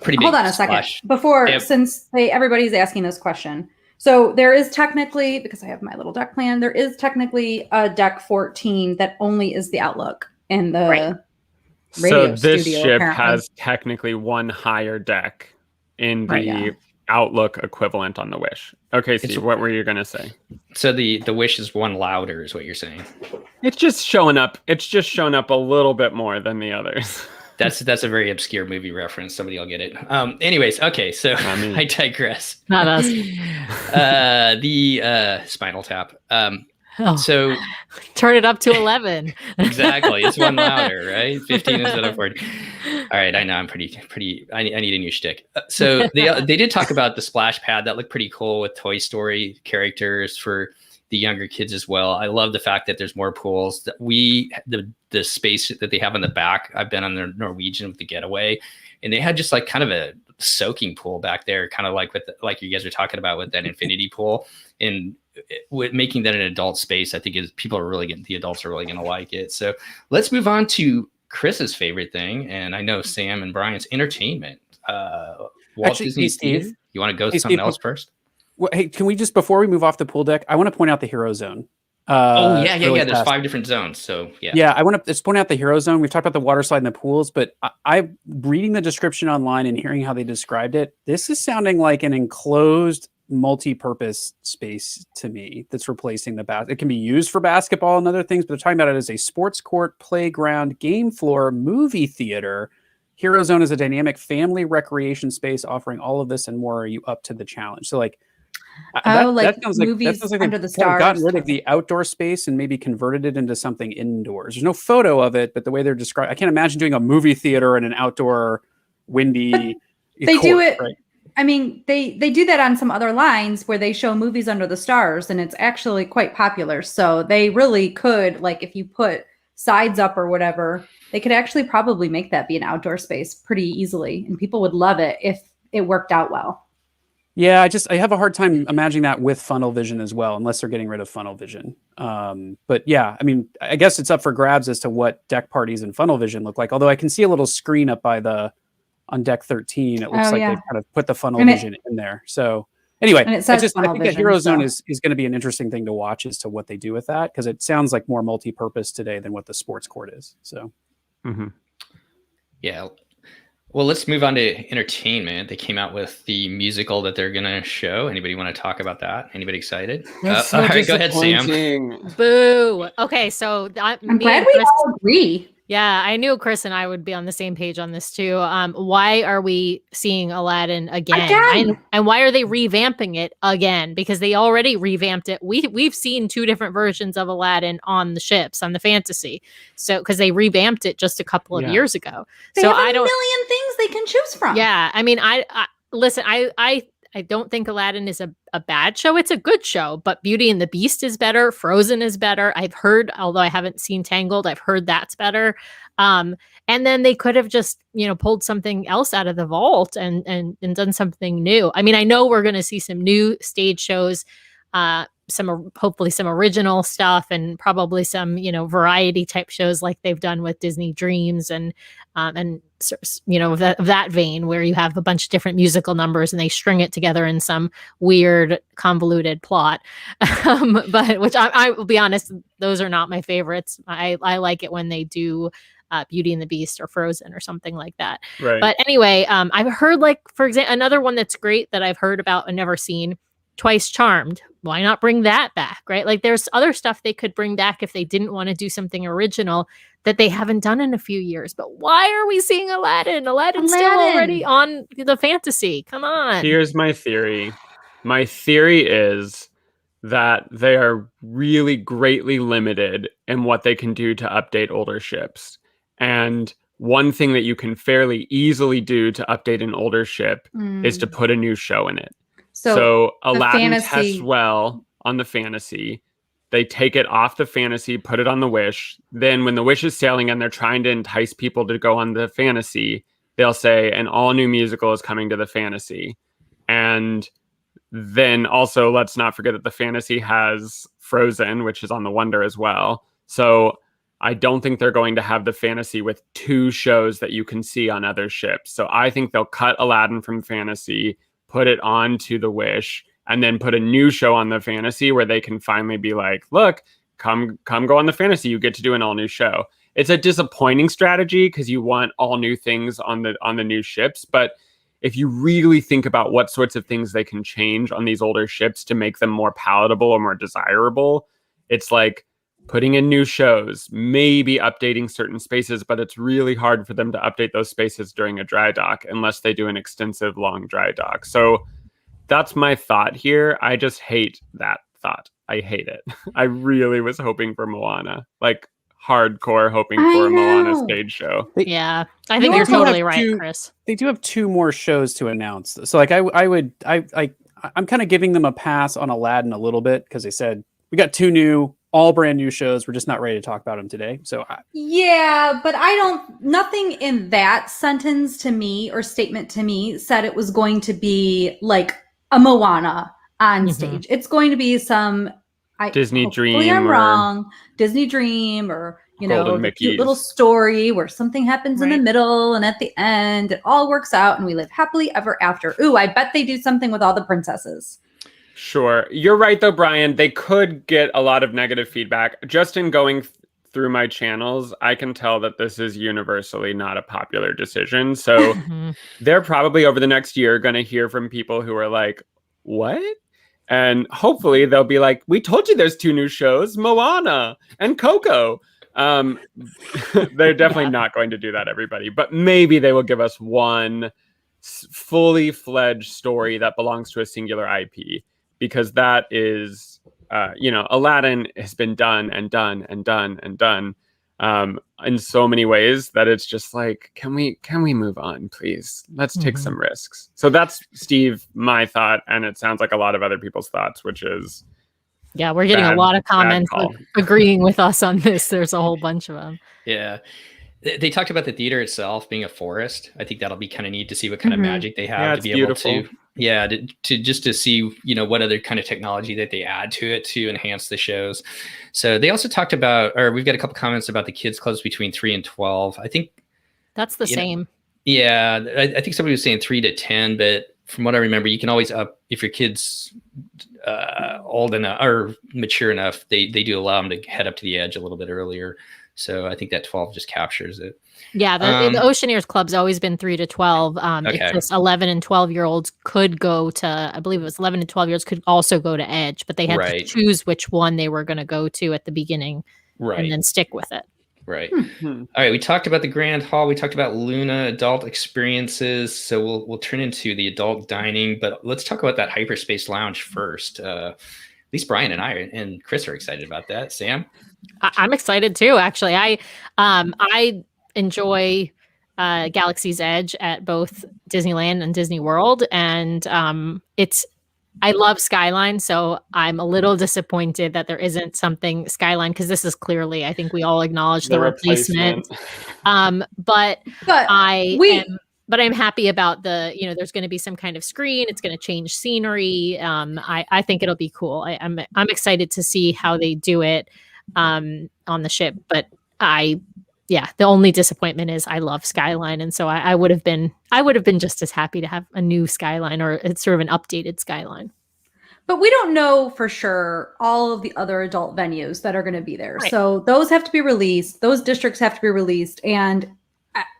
pretty big. Hold on a second. Before, since everybody's asking this question. So there is technically, because I have my little deck plan, there is technically a deck 14 that only is the Outlook and the radio So this studio, ship apparently. has technically one higher deck in the Right, yeah. Outlook equivalent on the Wish. Okay, It's- Steve, what were you gonna say? So the Wish is one louder, is what you're saying. It's just showing up. It's just showing up a little bit more than the others. That's a very obscure movie reference. Somebody will get it. Anyways, okay, so Not me. I digress. Not us. The Spinal Tap. Oh, So turn it up to 11. exactly, it's one louder, right? 15 instead of 40. All right, I know I'm pretty. I need a new shtick. So they did talk about the splash pad that looked pretty cool with Toy Story characters for the younger kids as well. I love the fact that there's more pools. That the space that they have in the back. I've been on the Norwegian with the Getaway, and they had just like kind of a soaking pool back there, kind of like like you guys are talking about with that infinity pool. And with making that an adult space, I think the adults are really going to like it. So let's move on to Chris's favorite thing, and I know Sam and Brian's entertainment. Walt Actually, Disney hey, Steve. Theater. You want to go Hey, something Steve, else first? Well, hey, can we just, before we move off the pool deck, I want to point out the hero zone. Yeah. Really There's fast. 5 different zones. So yeah. Yeah, I want to just point out the hero zone. We've talked about the water slide and the pools, but I reading the description online and hearing how they described it, this is sounding like an enclosed multi-purpose space to me that's replacing the it can be used for basketball and other things, but they're talking about it as a sports court, playground, game floor, movie theater. Hero Zone is a dynamic family recreation space offering all of this and more. Are you up to the challenge? So like, like sounds movies they've under the kind of gotten stars. rid of the outdoor space and maybe converted it into something indoors. There's no photo of it, but the way they're described, I can't imagine doing a movie theater in an outdoor windy. They court, do it. right? I mean, they do that on some other lines where they show movies under the stars, and it's actually quite popular. So they really could, like, if you put sides up or whatever, they could actually probably make that be an outdoor space pretty easily, and people would love it if it worked out well. Yeah, I have a hard time imagining that with funnel vision as well, unless they're getting rid of funnel vision. But yeah, I mean, I guess it's up for grabs as to what deck parties and funnel vision look like. Although I can see a little screen up on deck 13. It looks Oh, like yeah. they've kind of put the funnel And vision in there. So anyway, And it says I funnel think that vision, Hero Zone so- is going to be an interesting thing to watch as to what they do with that, because it sounds like more multi-purpose today than what the sports court is. So Yeah. Well, let's move on to entertainment. They came out with the musical that they're going to show. Anybody want to talk about that? Anybody excited? All right, go ahead, Sam. Boo. Okay, so I'm glad we all agree. Yeah, I knew Chris and I would be on the same page on this too. Why are we seeing Aladdin again? And why are they revamping it again? Because they already revamped it. We've seen 2 different versions of Aladdin on the ships, on the Fantasy. So because they revamped it just a couple of years ago. They so have I a don't. million things they can choose from. Yeah, I mean, I listen. I don't think Aladdin is a bad show. It's a good show, but Beauty and the Beast is better. Frozen is better. I've heard, although I haven't seen Tangled, I've heard that's better. And then they could have just, pulled something else out of the vault and done something new. I mean, I know we're going to see some new stage shows, hopefully some original stuff, and probably some, variety type shows like they've done with Disney Dreams and of that vein, where you have a bunch of different musical numbers and they string it together in some weird convoluted plot. But which I will be honest, those are not my favorites. I like it when they do Beauty and the Beast or Frozen or something like that. Right. But anyway, I've heard, like, for example, another one that's great that I've heard about and never seen, Twice Charmed. Why not bring that back, right? Like, there's other stuff they could bring back if they didn't want to do something original that they haven't done in a few years. But why are we seeing Aladdin? Aladdin's still already on the Fantasy. Come on. Here's my theory. My theory is that they are really greatly limited in what they can do to update older ships. And one thing that you can fairly easily do to update an older ship is to put a new show in it. So Aladdin tests well on the Fantasy. They take it off the Fantasy, put it on the Wish. Then when the Wish is sailing and they're trying to entice people to go on the Fantasy, they'll say an all new musical is coming to the Fantasy. And then also, let's not forget that the Fantasy has Frozen, which is on the Wonder as well. So I don't think they're going to have the Fantasy with 2 shows that you can see on other ships. So I think they'll cut Aladdin from Fantasy, put it onto the Wish, and then put a new show on the Fantasy where they can finally be like, look, come go on the Fantasy. You get to do an all new show. it's a disappointing strategy because you want all new things on the new ships. But if you really think about what sorts of things they can change on these older ships to make them more palatable or more desirable, it's like putting in new shows, maybe updating certain spaces, but it's really hard for them to update those spaces during a dry dock unless they do an extensive long dry dock. So that's my thought here. I just hate that thought. I hate it. I really was hoping for Moana, like hardcore hoping for a Moana stage show. Yeah, I think you're totally right, Chris. They do have 2 more shows to announce. So like I'm kind of giving them a pass on Aladdin a little bit because they said we got 2 all brand new shows. We're just not ready to talk about them today. So yeah, but nothing in that sentence to me or statement to me said it was going to be like a Moana on stage. It's going to be some Disney Dream. I'm wrong. Disney Dream, or the cute little story where something happens in the middle and at the end it all works out and we live happily ever after. Ooh, I bet they do something with all the princesses. Sure. You're right, though, Brian. They could get a lot of negative feedback. Just in going through my channels, I can tell that this is universally not a popular decision. So they're probably over the next year going to hear from people who are like, what? And hopefully they'll be like, we told you there's 2 new shows, Moana and Coco. They're definitely not going to do that, everybody. But maybe they will give us one fully fledged story that belongs to a singular IP. Because that is, Aladdin has been done and done and done and done in so many ways that it's just like, can we move on, please? Let's take some risks. So that's, Steve, my thought, and it sounds like a lot of other people's thoughts, which is, yeah, we're getting a lot of comments agreeing with us on this. There's a whole bunch of them. Yeah. They talked about the theater itself being a forest. I think that'll be kind of neat to see what kind of magic they have to be beautiful. Able to see, what other kind of technology that they add to it to enhance the shows. So they also talked about, or we've got a couple comments about the kids clubs between 3 and 12. I think that's the same. Yeah. I think somebody was saying 3 to 10, but from what I remember, you can always up if your kid's old enough or mature enough, they do allow them to head up to the edge a little bit earlier. So I think that 12 just captures it. Yeah, the Oceaneers Club's always been 3 to 12. It's just 11 and 12-year-olds could go to, I believe it was 11 and 12-year-olds could also go to Edge, but they had to choose which one they were going to go to at the beginning and then stick with it. Right. All right. We talked about the Grand Hall. We talked about Luna adult experiences. So we'll turn into the adult dining, but let's talk about that Hyperspace Lounge first. At least Brian and I and Chris are excited about that. Sam? I'm excited too, actually. I enjoy Galaxy's Edge at both Disneyland and Disney World, and I love Skyline, so I'm a little disappointed that there isn't something Skyline, because this is clearly, I think we all acknowledge the replacement. But I'm happy about there's going to be some kind of screen. It's going to change scenery. I think it'll be cool. I'm excited to see how they do it on the ship. But the only disappointment is I love Skyline, and so I would have been just as happy to have a new Skyline, or it's sort of an updated Skyline. But we don't know for sure all of the other adult venues that are going to be there. Right. So those have to be released. Those districts have to be released. And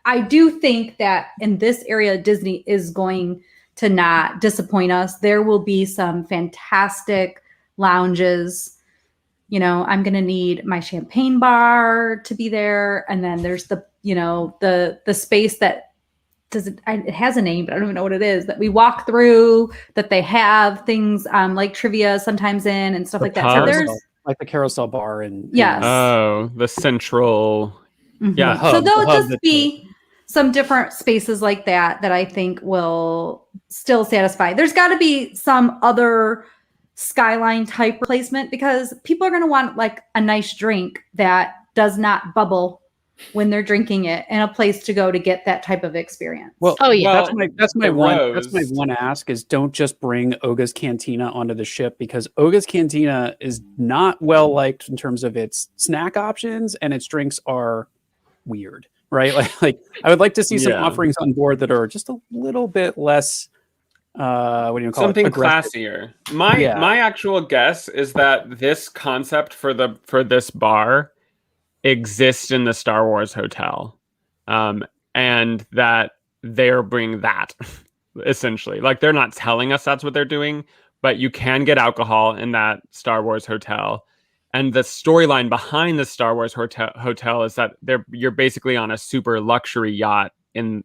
I do think that in this area, Disney is going to not disappoint us. There will be some fantastic lounges. I'm going to need my champagne bar to be there. And then there's the space that it has a name, but I don't even know what it is, that we walk through, that they have things like trivia sometimes in and stuff like that. So there's like the carousel bar and yes. Oh, the central. Mm-hmm. Yeah. So there'll just be some different spaces like that I think will still satisfy. There's got to be some other Skyline type replacement, because people are going to want like a nice drink that does not bubble when they're drinking it, and a place to go to get that type of experience. Well, that's my one ask is don't just bring Oga's Cantina onto the ship, because Oga's Cantina is not well liked in terms of its snack options, and its drinks are weird, right? Like I would like to see some offerings on board that are just a little bit less something classier. My actual guess is that this concept for this bar exist in the Star Wars hotel, and that they're bringing that essentially. Like, they're not telling us that's what they're doing, but you can get alcohol in that Star Wars hotel. And the storyline behind the Star Wars hotel is that you're basically on a super luxury yacht in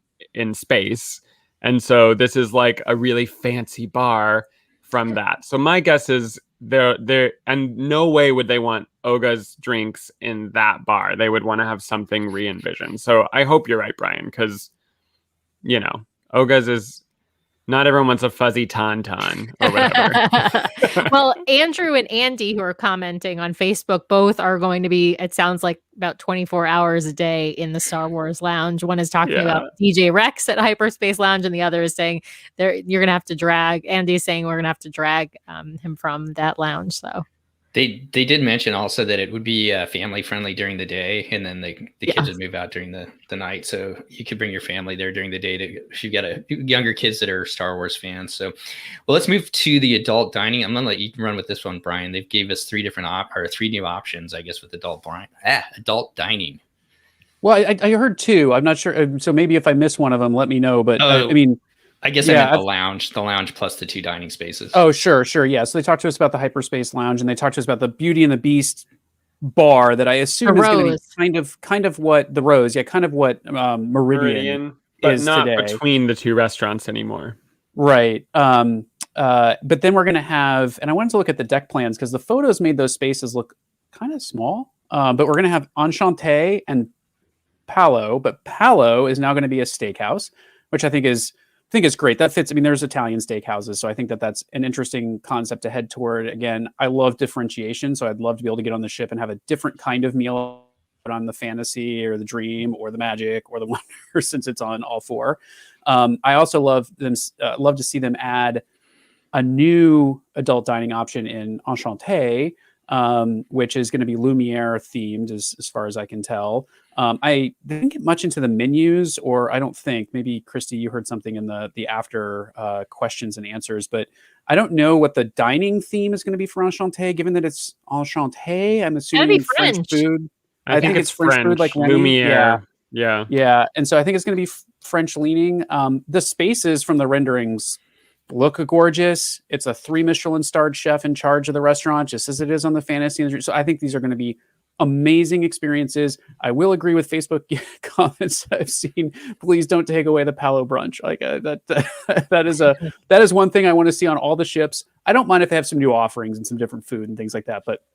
space. And so this is like a really fancy bar from that. So my guess is they're and no way would they want Oga's drinks in that bar. They would want to have something re-envisioned. So I hope you're right, Brian, because Oga's is not everyone wants a fuzzy tauntaun or whatever. Well, Andrew and Andy, who are commenting on Facebook, both are going to be, it sounds like, about 24 hours a day in the Star Wars Lounge. One is talking about DJ Rex at Hyperspace Lounge, and the other is saying you're going to have to drag. Andy's saying we're going to have to drag him from that lounge. So they did mention also that it would be family friendly during the day, and then the kids would move out during the night. So you could bring your family there during the day if you've got younger kids that are Star Wars fans. So, well, let's move to the adult dining. I'm gonna let you run with this one, Brian. They've gave us three new options, I guess, with adult dining. Well, I heard two. I'm not sure. So maybe if I miss one of them, let me know. But I mean, I guess I meant the lounge plus the two dining spaces. Oh, sure. Yeah. So they talked to us about the Hyperspace Lounge, and they talked to us about the Beauty and the Beast bar that I assume is going to be kind of what the Rose, kind of what Meridian but is not today. Between the two restaurants anymore. Right. But then we're going to have, and I wanted to look at the deck plans because the photos made those spaces look kind of small. But we're going to have Enchanté and Palo, but Palo is now going to be a steakhouse, which I think is great. That fits. I mean, there's Italian steakhouses, so I think that's an interesting concept to head toward. Again, I love differentiation, so I'd love to be able to get on the ship and have a different kind of meal on the Fantasy or the Dream or the Magic or the Wonder, since it's on all four. I also love to see them add a new adult dining option in Enchanté, which is going to be Lumiere themed, as far as I can tell. I didn't get much into the menus, or I don't think. Maybe Christy, you heard something in the after questions and answers, but I don't know what the dining theme is going to be for Enchanté. Given that it's Enchanté, I'm assuming French food. I think it's French food, like Lumiere. Yeah. And so I think it's going to be French leaning. The spaces from the renderings look gorgeous. It's a 3 Michelin starred chef in charge of the restaurant, just as it is on the Fantasy. So I think these are going to be amazing experiences. I will agree with Facebook comments I've seen. Please don't take away the Palo brunch. Like that is one thing I want to see on all the ships. I don't mind if they have some new offerings and some different food and things like that, but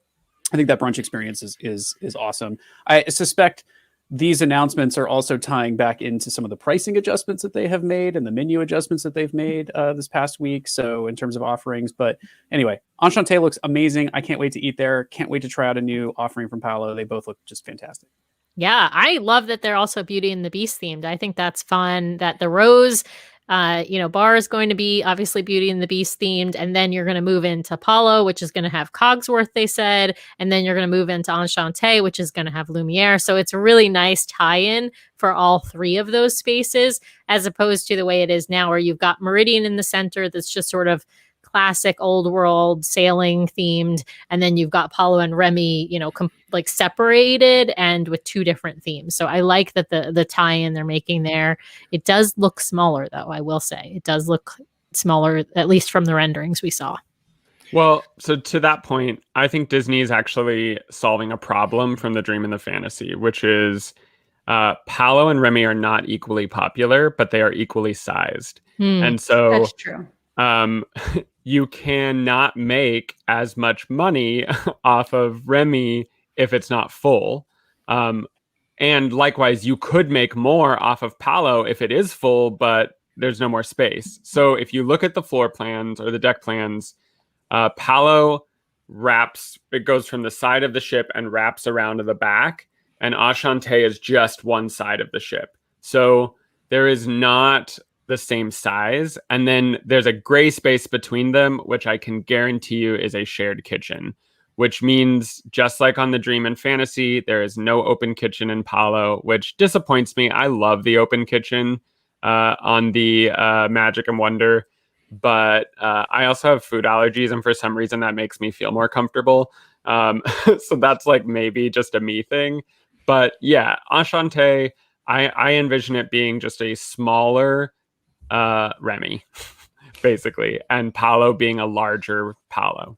I think that brunch experience is awesome. I suspect these announcements are also tying back into some of the pricing adjustments that they have made and the menu adjustments that they've made this past week. So in terms of offerings, but anyway, Enchanté looks amazing. I can't wait to eat there. Can't wait to try out a new offering from Palo. They both look just fantastic. Yeah, I love that they're also Beauty and the Beast themed. I think that's fun. That the Rose, bar is going to be obviously Beauty and the Beast themed, and then you're going to move into Palo, which is going to have Cogsworth, they said, and then you're going to move into Enchanté, which is going to have Lumiere. So it's a really nice tie-in for all three of those spaces, as opposed to the way it is now, where you've got Meridian in the center that's just sort of classic old world sailing themed, and then you've got Palo and Remy, separated and with two different themes. So I like that the tie-in they're making there. It does look smaller, though. I will say it does look smaller, at least from the renderings we saw. Well, so to that point, I think Disney is actually solving a problem from the Dream and the Fantasy, which is Palo and Remy are not equally popular, but they are equally sized. And so that's true. You cannot make as much money off of Remy if it's not full. And likewise, you could make more off of Palo if it is full, but there's no more space. So if you look at the floor plans or the deck plans, Palo it goes from the side of the ship and wraps around to the back, and Enchanté is just one side of the ship. So there is not the same size, and then there's a gray space between them, which I can guarantee you is a shared kitchen, which means just like on the Dream and Fantasy, there is no open kitchen in Palo, which disappoints me. I love the open kitchen on the Magic and Wonder, but I also have food allergies, and for some reason that makes me feel more comfortable. So that's like maybe just a me thing. But yeah, Enchante, I envision it being just a smaller Remy, basically, and Paolo being a larger Paolo.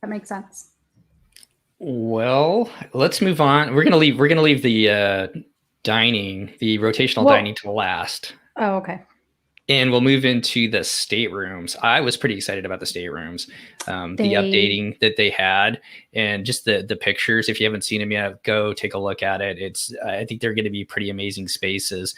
That makes sense. Well, let's move on. We're gonna leave the dining, the rotational dining to last. Oh, okay. And we'll move into the staterooms. I was pretty excited about the staterooms, the updating that they had, and just the pictures. If you haven't seen them yet, go take a look at it. I think they're going to be pretty amazing spaces.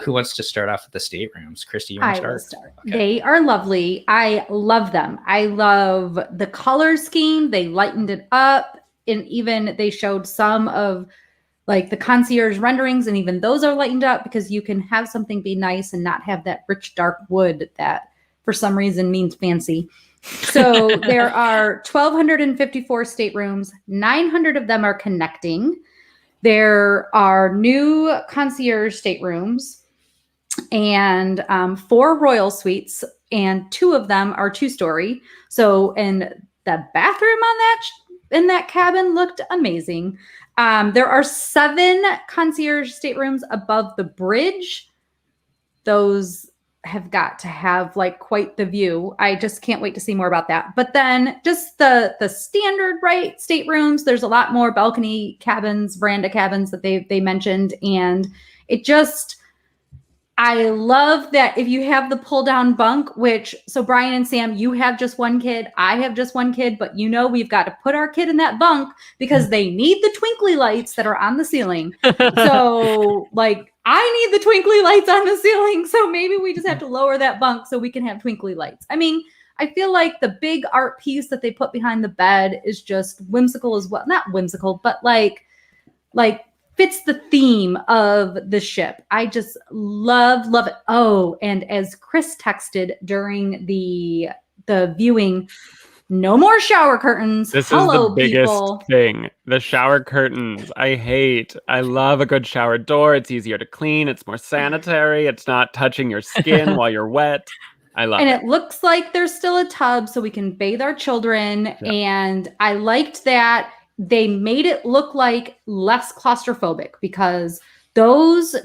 Who wants to start off with the staterooms? Christy, you want to start? I will start. Okay. They are lovely. I love them. I love the color scheme. They lightened it up, and even they showed some of like the concierge renderings, and even those are lightened up because you can have something be nice and not have that rich dark wood that for some reason means fancy. So there are 1,254 staterooms. 900 of them are connecting. There are new concierge staterooms and 4 royal suites, and 2 of them are 2-story. So, and the bathroom in that cabin looked amazing. There are 7 concierge staterooms above the bridge. Those have got to have like quite the view. I just can't wait to see more about that. But then just the standard staterooms, there's a lot more balcony cabins, veranda cabins that they mentioned. And it just, I love that if you have the pull down bunk, so Brian and Sam, you have just one kid, I have just one kid, but we've got to put our kid in that bunk because they need the twinkly lights that are on the ceiling. So like, I need the twinkly lights on the ceiling. So maybe we just have to lower that bunk so we can have twinkly lights. I mean, I feel like the big art piece that they put behind the bed is just whimsical as well. Not whimsical, but like fits the theme of the ship. I just love it. Oh, and as Chris texted during the viewing, no more shower curtains. This is the biggest thing. The shower curtains. I love a good shower door. It's easier to clean. It's more sanitary. It's not touching your skin while you're wet. I love it. And it looks like there's still a tub so we can bathe our children. Yeah. And I liked that they made it look like less claustrophobic because those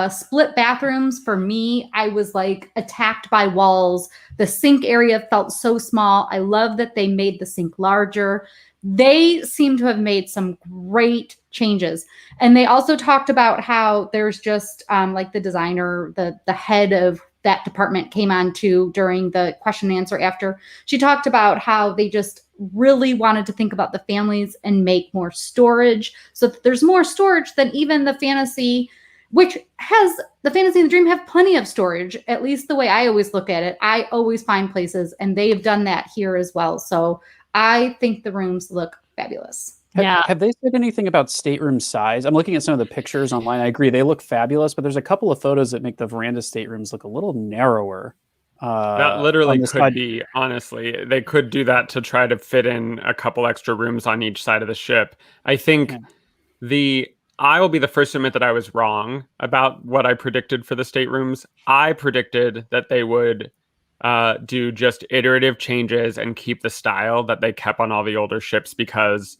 split bathrooms, for me, I was like attacked by walls. The sink area felt so small. I love that they made the sink larger. They seem to have made some great changes. And they also talked about how there's just like the designer, the head of that department came on to during the question and answer after. She talked about how they just really wanted to think about the families and make more storage so that there's more storage than even the fantasy, which has the fantasy and the dream have plenty of storage, at least the way I always look at it. I always find places, and they have done that here as well. So I think the rooms look fabulous. Have they said anything about stateroom size? I'm looking at some of the pictures online. I agree. They look fabulous, but there's a couple of photos that make the veranda staterooms look a little narrower. That literally could be, honestly. They could do that to try to fit in a couple extra rooms on each side of the ship. I think I will be the first to admit that I was wrong about what I predicted for the staterooms. I predicted that they would do just iterative changes and keep the style that they kept on all the older ships, because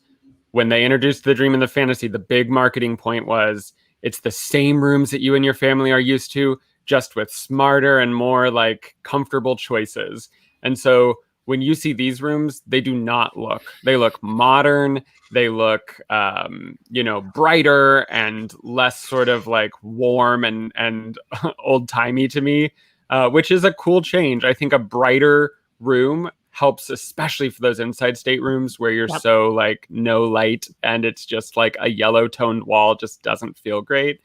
when they introduced the dream and the fantasy, the big marketing point was it's the same rooms that you and your family are used to, just with smarter and more like comfortable choices. And so when you see these rooms, they look modern. They look, brighter and less sort of like warm and old timey to me, which is a cool change. I think a brighter room helps, especially for those inside staterooms where you're so like no light and it's just like a yellow toned wall just doesn't feel great.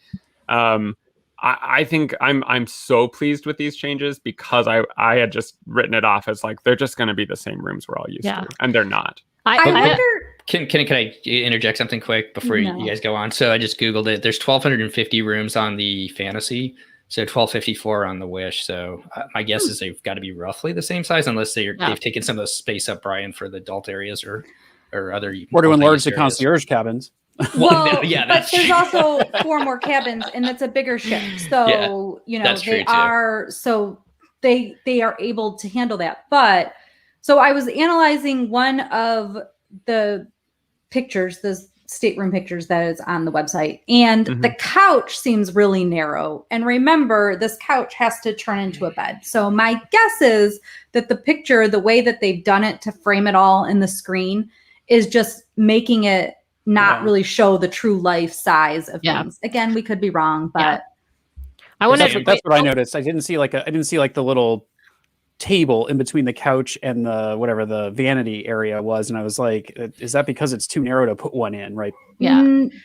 I think I'm so pleased with these changes because I had just written it off as like they're just going to be the same rooms we're all used to, and they're not. I wonder. Can I interject something quick before you guys go on? So I just Googled it. There's 1,250 rooms on the fantasy, so 1,254 on the Wish. So my guess is they've got to be roughly the same size, unless they've taken some of the space up, Brian, for the adult areas or other. Or to enlarge the concierge cabins. Well, but there's also 4 more cabins, and that's a bigger ship. So they are able to handle that. But so I was analyzing one of the pictures, those stateroom pictures that is on the website. And the couch seems really narrow. And remember, this couch has to turn into a bed. So my guess is that the picture, the way that they've done it to frame it all in the screen, is just making it not really show the true life size of things. Again, we could be wrong, but I want that's what I noticed. I didn't see like the little table in between the couch and the whatever the vanity area was, and I was like, is that because it's too narrow to put one in, right?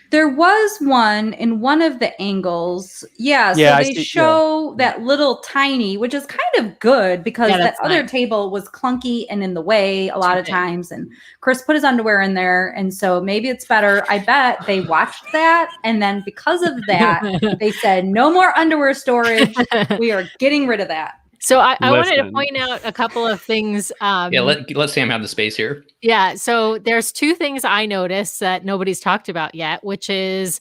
There was one in one of the angles. So they show that little tiny, which is kind of good because that other table was clunky and in the way a lot of times, and Chris put his underwear in there, and so maybe it's better. I bet they watched that, and then because of that they said no more underwear storage. We are getting rid of that. So I wanted to point out a couple of things. Let Sam have the space here. Yeah. So there's two things I noticed that nobody's talked about yet, which is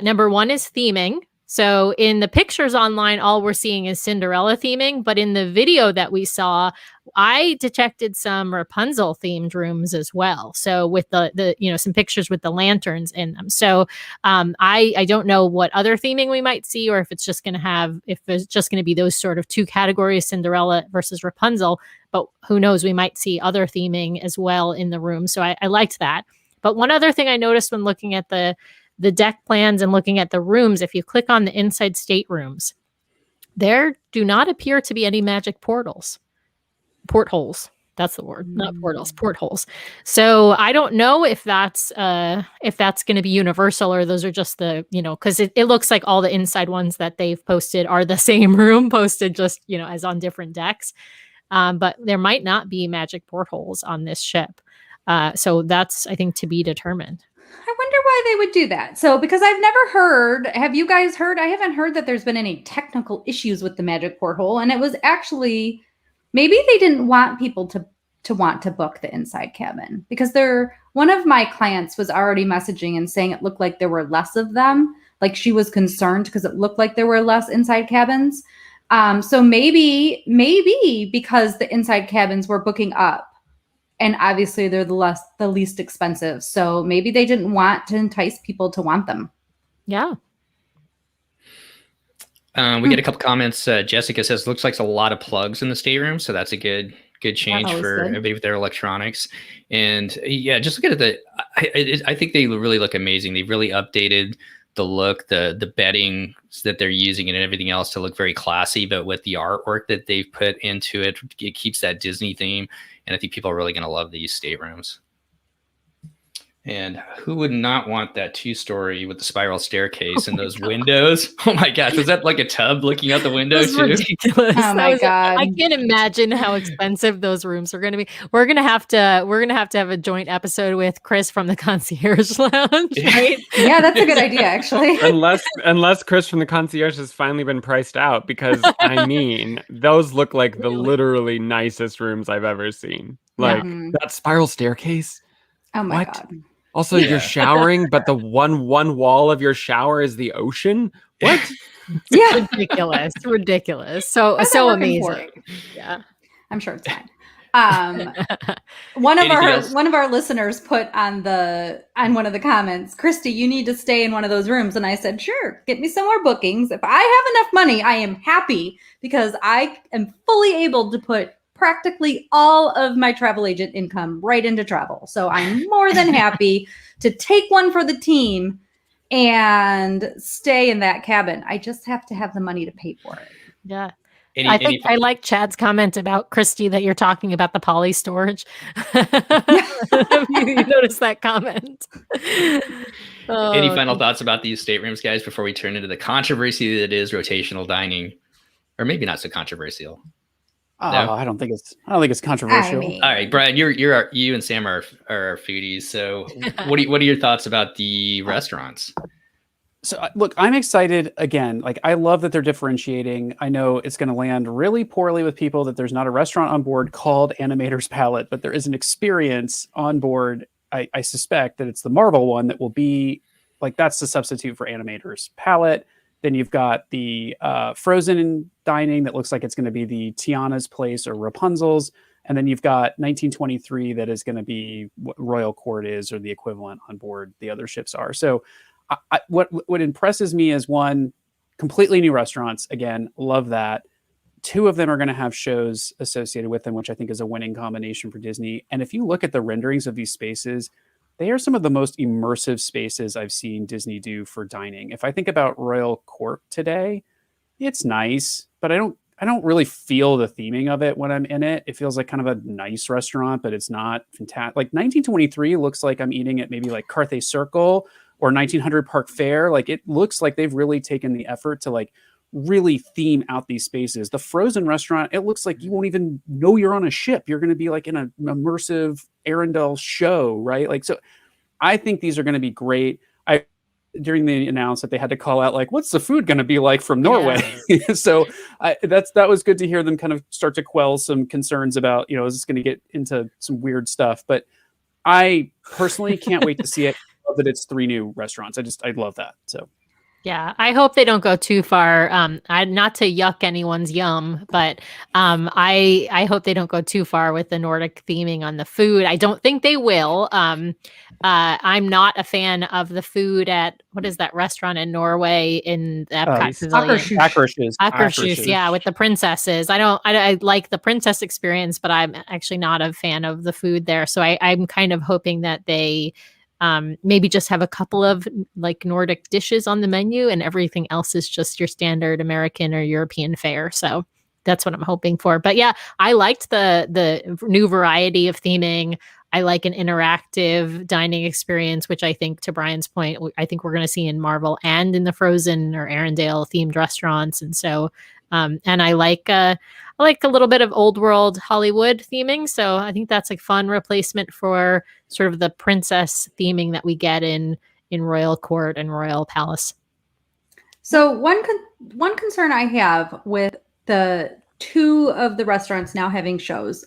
number one is theming. So in the pictures online, all we're seeing is Cinderella theming, but in the video that we saw, I detected some Rapunzel themed rooms as well. So with the some pictures with the lanterns in them. So I don't know what other theming we might see, or if it's just going to be those sort of two categories, Cinderella versus Rapunzel. But who knows? We might see other theming as well in the room. So I liked that. But one other thing I noticed when looking at the deck plans and looking at the rooms, if you click on the inside staterooms, there do not appear to be any magic portholes. That's the word, not portals, portholes. So I don't know if that's going to be universal, or those are just the, because it looks like all the inside ones that they've posted are the same room posted, just, as on different decks. But there might not be magic portholes on this ship. So that's, I think, to be determined. I wonder why they would do that. So, because I've never heard, have you guys heard? I haven't heard that there's been any technical issues with the magic porthole. And it was actually, maybe they didn't want people to want to book the inside cabin, because one of my clients was already messaging and saying it looked like there were less of them. Like she was concerned because it looked like there were less inside cabins. So maybe because the inside cabins were booking up, and obviously they're the least expensive. So maybe they didn't want to entice people to want them. Yeah. We get a couple comments. Jessica says, looks like a lot of plugs in the stateroom. So that's a good change for everybody with their electronics. And yeah, just look at I think they really look amazing. They've really updated the look, the bedding that they're using and everything else to look very classy, but with the artwork that they've put into it, it keeps that Disney theme. And I think people are really going to love these staterooms. And who would not want that 2-story with the spiral staircase and those windows? Oh my gosh, was that like a tub looking out the window too? Ridiculous. Oh my God. I can't imagine how expensive those rooms are going to be. We're going to have to have a joint episode with Chris from the Concierge Lounge, right? Yeah, that's a good idea, actually. Unless Chris from the Concierge has finally been priced out, because I mean, those look like the literally nicest rooms I've ever seen. Like that spiral staircase. Oh my God. Also, you're showering, but the one wall of your shower is the ocean. What? Yeah, ridiculous. So amazing. Yeah, I'm sure it's fine. One of our listeners put on one of the comments, Christy, you need to stay in one of those rooms, and I said, sure, get me some more bookings. If I have enough money, I am happy, because I am fully able to put practically all of my travel agent income right into travel. So I'm more than happy to take one for the team and stay in that cabin. I just have to have the money to pay for it. Yeah. I like Chad's comment about Christy, that you're talking about the poly storage. You noticed that comment. Any final thoughts about these staterooms, guys, before we turn into the controversy that is rotational dining, or maybe not so controversial? No? I don't think it's controversial. I mean, all right, Brian, you and Sam are foodies. So what are your thoughts about the restaurants? So look, I'm excited again. Like, I love that they're differentiating. I know it's going to land really poorly with people that there's not a restaurant on board called Animator's Palette, but there is an experience on board. I suspect that it's the Marvel one that will be like, that's the substitute for Animator's Palette. Then you've got the Frozen dining that looks like it's going to be the Tiana's Place or Rapunzel's. And then you've got 1923 that is going to be what Royal Court is, or the equivalent on board the other ships are. So what impresses me is, one, completely new restaurants. Again, love that. Two of them are going to have shows associated with them, which I think is a winning combination for Disney. And if you look at the renderings of these spaces, they are some of the most immersive spaces I've seen Disney do for dining. If I think about Royal Court today, it's nice, but I don't really feel the theming of it when I'm in it. It feels like kind of a nice restaurant, but it's not fantastic. Like 1923 looks like I'm eating at maybe like Carthay Circle or 1900 Park Fair. Like it looks like they've really taken the effort to like really theme out these spaces. The Frozen restaurant, it looks like you won't even know you're on a ship. You're going to be like in an immersive Arendelle show, right? Like, so I think these are going to be great. During the announce that they had to call out like, what's the food going to be like from Norway? Yeah. So that was good to hear them kind of start to quell some concerns about, is this going to get into some weird stuff? But I personally can't wait to see it. I love that it's 3 new restaurants. I love that. So. Yeah, I hope they don't go too far. Not to yuck anyone's yum, but I hope they don't go too far with the Nordic theming on the food. I don't think they will. I'm not a fan of the food at, what is that restaurant in Norway in the Epcot Pavilion? Akershus, yeah, with the princesses. I like the princess experience, but I'm actually not a fan of the food there. So I'm kind of hoping that they maybe just have a couple of like Nordic dishes on the menu and everything else is just your standard American or European fare. So that's what I'm hoping for. But yeah, I liked the new variety of theming. I like an interactive dining experience, which I think, to Brian's point, I think we're going to see in Marvel and in the Frozen or Arendelle themed restaurants. And so, and I like a little bit of old world Hollywood theming. So I think that's a fun replacement for sort of the princess theming that we get in Royal Court and Royal Palace. So one concern I have with the 2 of the restaurants now having shows,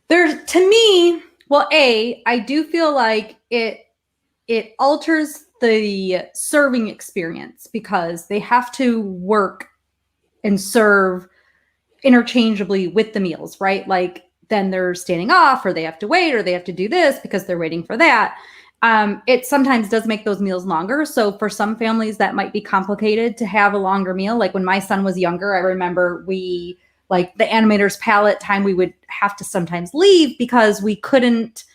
there's, to me, well, I do feel like it alters the serving experience because they have to work and serve interchangeably with the meals, right? Like then they're standing off, or they have to wait, or they have to do this because they're waiting for that. It sometimes does make those meals longer. So for some families that might be complicated to have a longer meal. Like when my son was younger, I remember like the Animator's Palette time, we would have to sometimes leave because we couldn't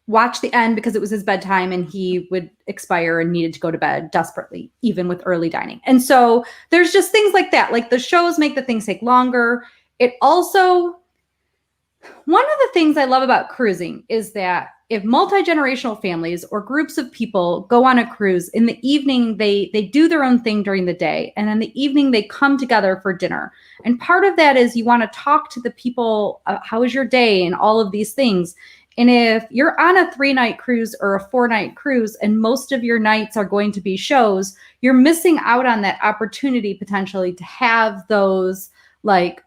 watch the end because it was his bedtime and he would expire and needed to go to bed desperately, even with early dining. And so there's just things like that. Like the shows make the things take longer. It also, one of the things I love about cruising is that if multi-generational families or groups of people go on a cruise, in the evening, they do their own thing during the day. And in the evening, they come together for dinner. And part of that is you want to talk to the people, how was your day, and all of these things. And if you're on a 3-night cruise or a 4-night cruise, and most of your nights are going to be shows, you're missing out on that opportunity potentially to have those like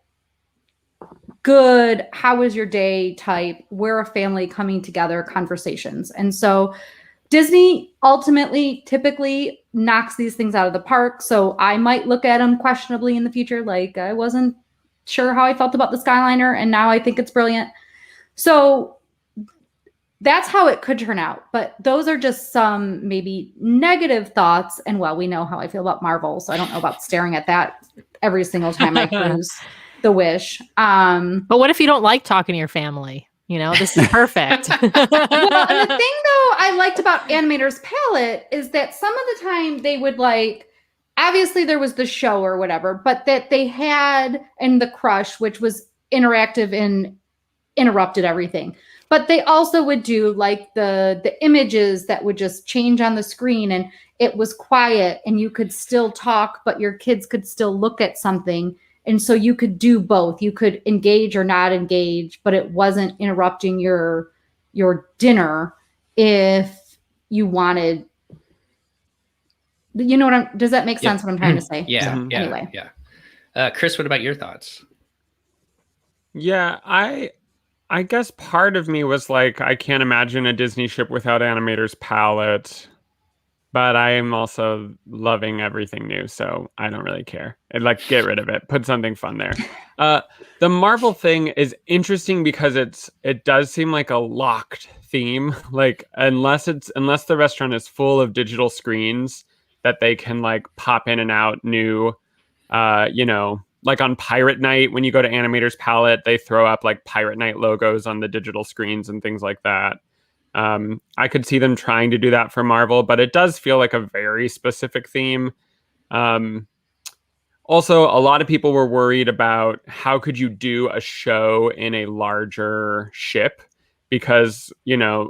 good, how was your day type, we're a family coming together conversations. And so Disney ultimately typically knocks these things out of the park. So I might look at them questionably in the future. Like I wasn't sure how I felt about the Skyliner, and now I think it's brilliant. So that's how it could turn out. But those are just some maybe negative thoughts. And well, we know how I feel about Marvel, so I don't know about staring at that every single time I cruise the Wish. But what if you don't like talking to your family? This is perfect. Well, and the thing though I liked about Animator's Palette is that some of the time they would obviously there was the show or whatever, but that they had, and the Crush, which was interactive and interrupted everything. But they also would do like the images that would just change on the screen, and it was quiet and you could still talk, but your kids could still look at something. And so you could do both. You could engage or not engage, but it wasn't interrupting your dinner if you wanted. You know what does that make sense what I'm trying to say? Yeah. So, anyway. Yeah. Chris, what about your thoughts? Yeah, I guess part of me was like, I can't imagine a Disney ship without Animator's Palette. but I am also loving everything new, so I don't really care. I'd like get rid of it, put something fun there. The Marvel thing is interesting because it does seem like a locked theme. Like unless the restaurant is full of digital screens that they can like pop in and out new, like on Pirate Night when you go to Animator's Palette, they throw up like Pirate Night logos on the digital screens and things like that. I could see them trying to do that for Marvel, but it does feel like a very specific theme. Also, a lot of people were worried about how could you do a show in a larger ship because,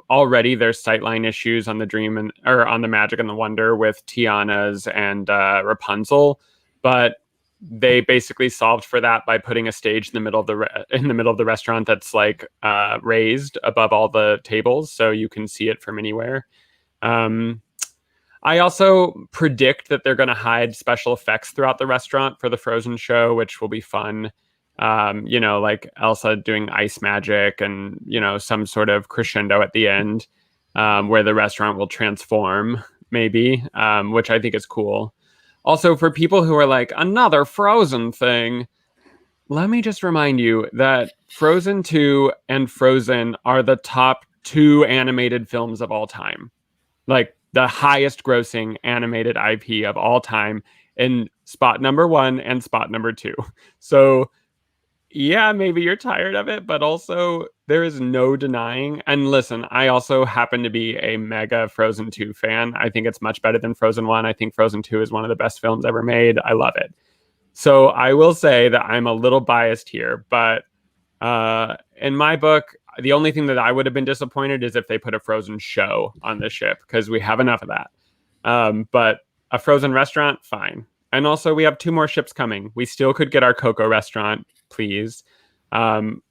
already there's sightline issues on the Dream or on the Magic and the Wonder with Tiana's and Rapunzel, but they basically solved for that by putting a stage in the middle of the restaurant that's like raised above all the tables, so you can see it from anywhere. I also predict that they're going to hide special effects throughout the restaurant for the Frozen show, which will be fun. Like Elsa doing ice magic and, some sort of crescendo at the end where the restaurant will transform, maybe, which I think is cool. Also, for people who are like, another Frozen thing, let me just remind you that Frozen 2 and Frozen are the top 2 animated films of all time. Like, the highest grossing animated IP of all time in spot number 1 and spot number 2. So yeah, maybe you're tired of it, but also there is no denying. And listen, I also happen to be a mega Frozen 2 fan. I think it's much better than Frozen 1. I think Frozen 2 is one of the best films ever made. I love it. So I will say that I'm a little biased here, but in my book, the only thing that I would have been disappointed is if they put a Frozen show on the ship, because we have enough of that. But a Frozen restaurant, fine. And also, we have 2 more ships coming. We still could get our Coco restaurant, please. And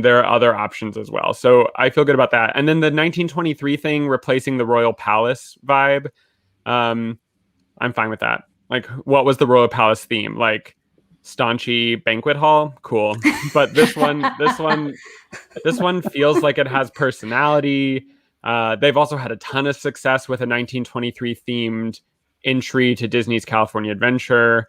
there are other options as well. So I feel good about that. And then the 1923 thing, replacing the Royal Palace vibe, I'm fine with that. Like, what was the Royal Palace theme? Like, staunchy banquet hall? Cool. But this one feels like it has personality. They've also had a ton of success with a 1923 themed entry to Disney's California Adventure.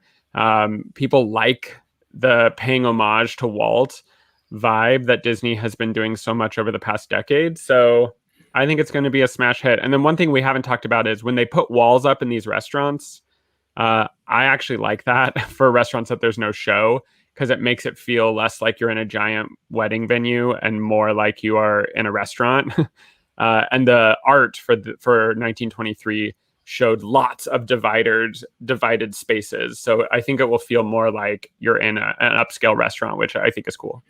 People like the paying homage to Walt vibe that Disney has been doing so much over the past decade. So I think it's going to be a smash hit. And then one thing we haven't talked about is when they put walls up in these restaurants, I actually like that for restaurants that there's no show, because it makes it feel less like you're in a giant wedding venue and more like you are in a restaurant. And the art for 1923 showed lots of divided spaces. So I think it will feel more like you're in an upscale restaurant, which I think is cool.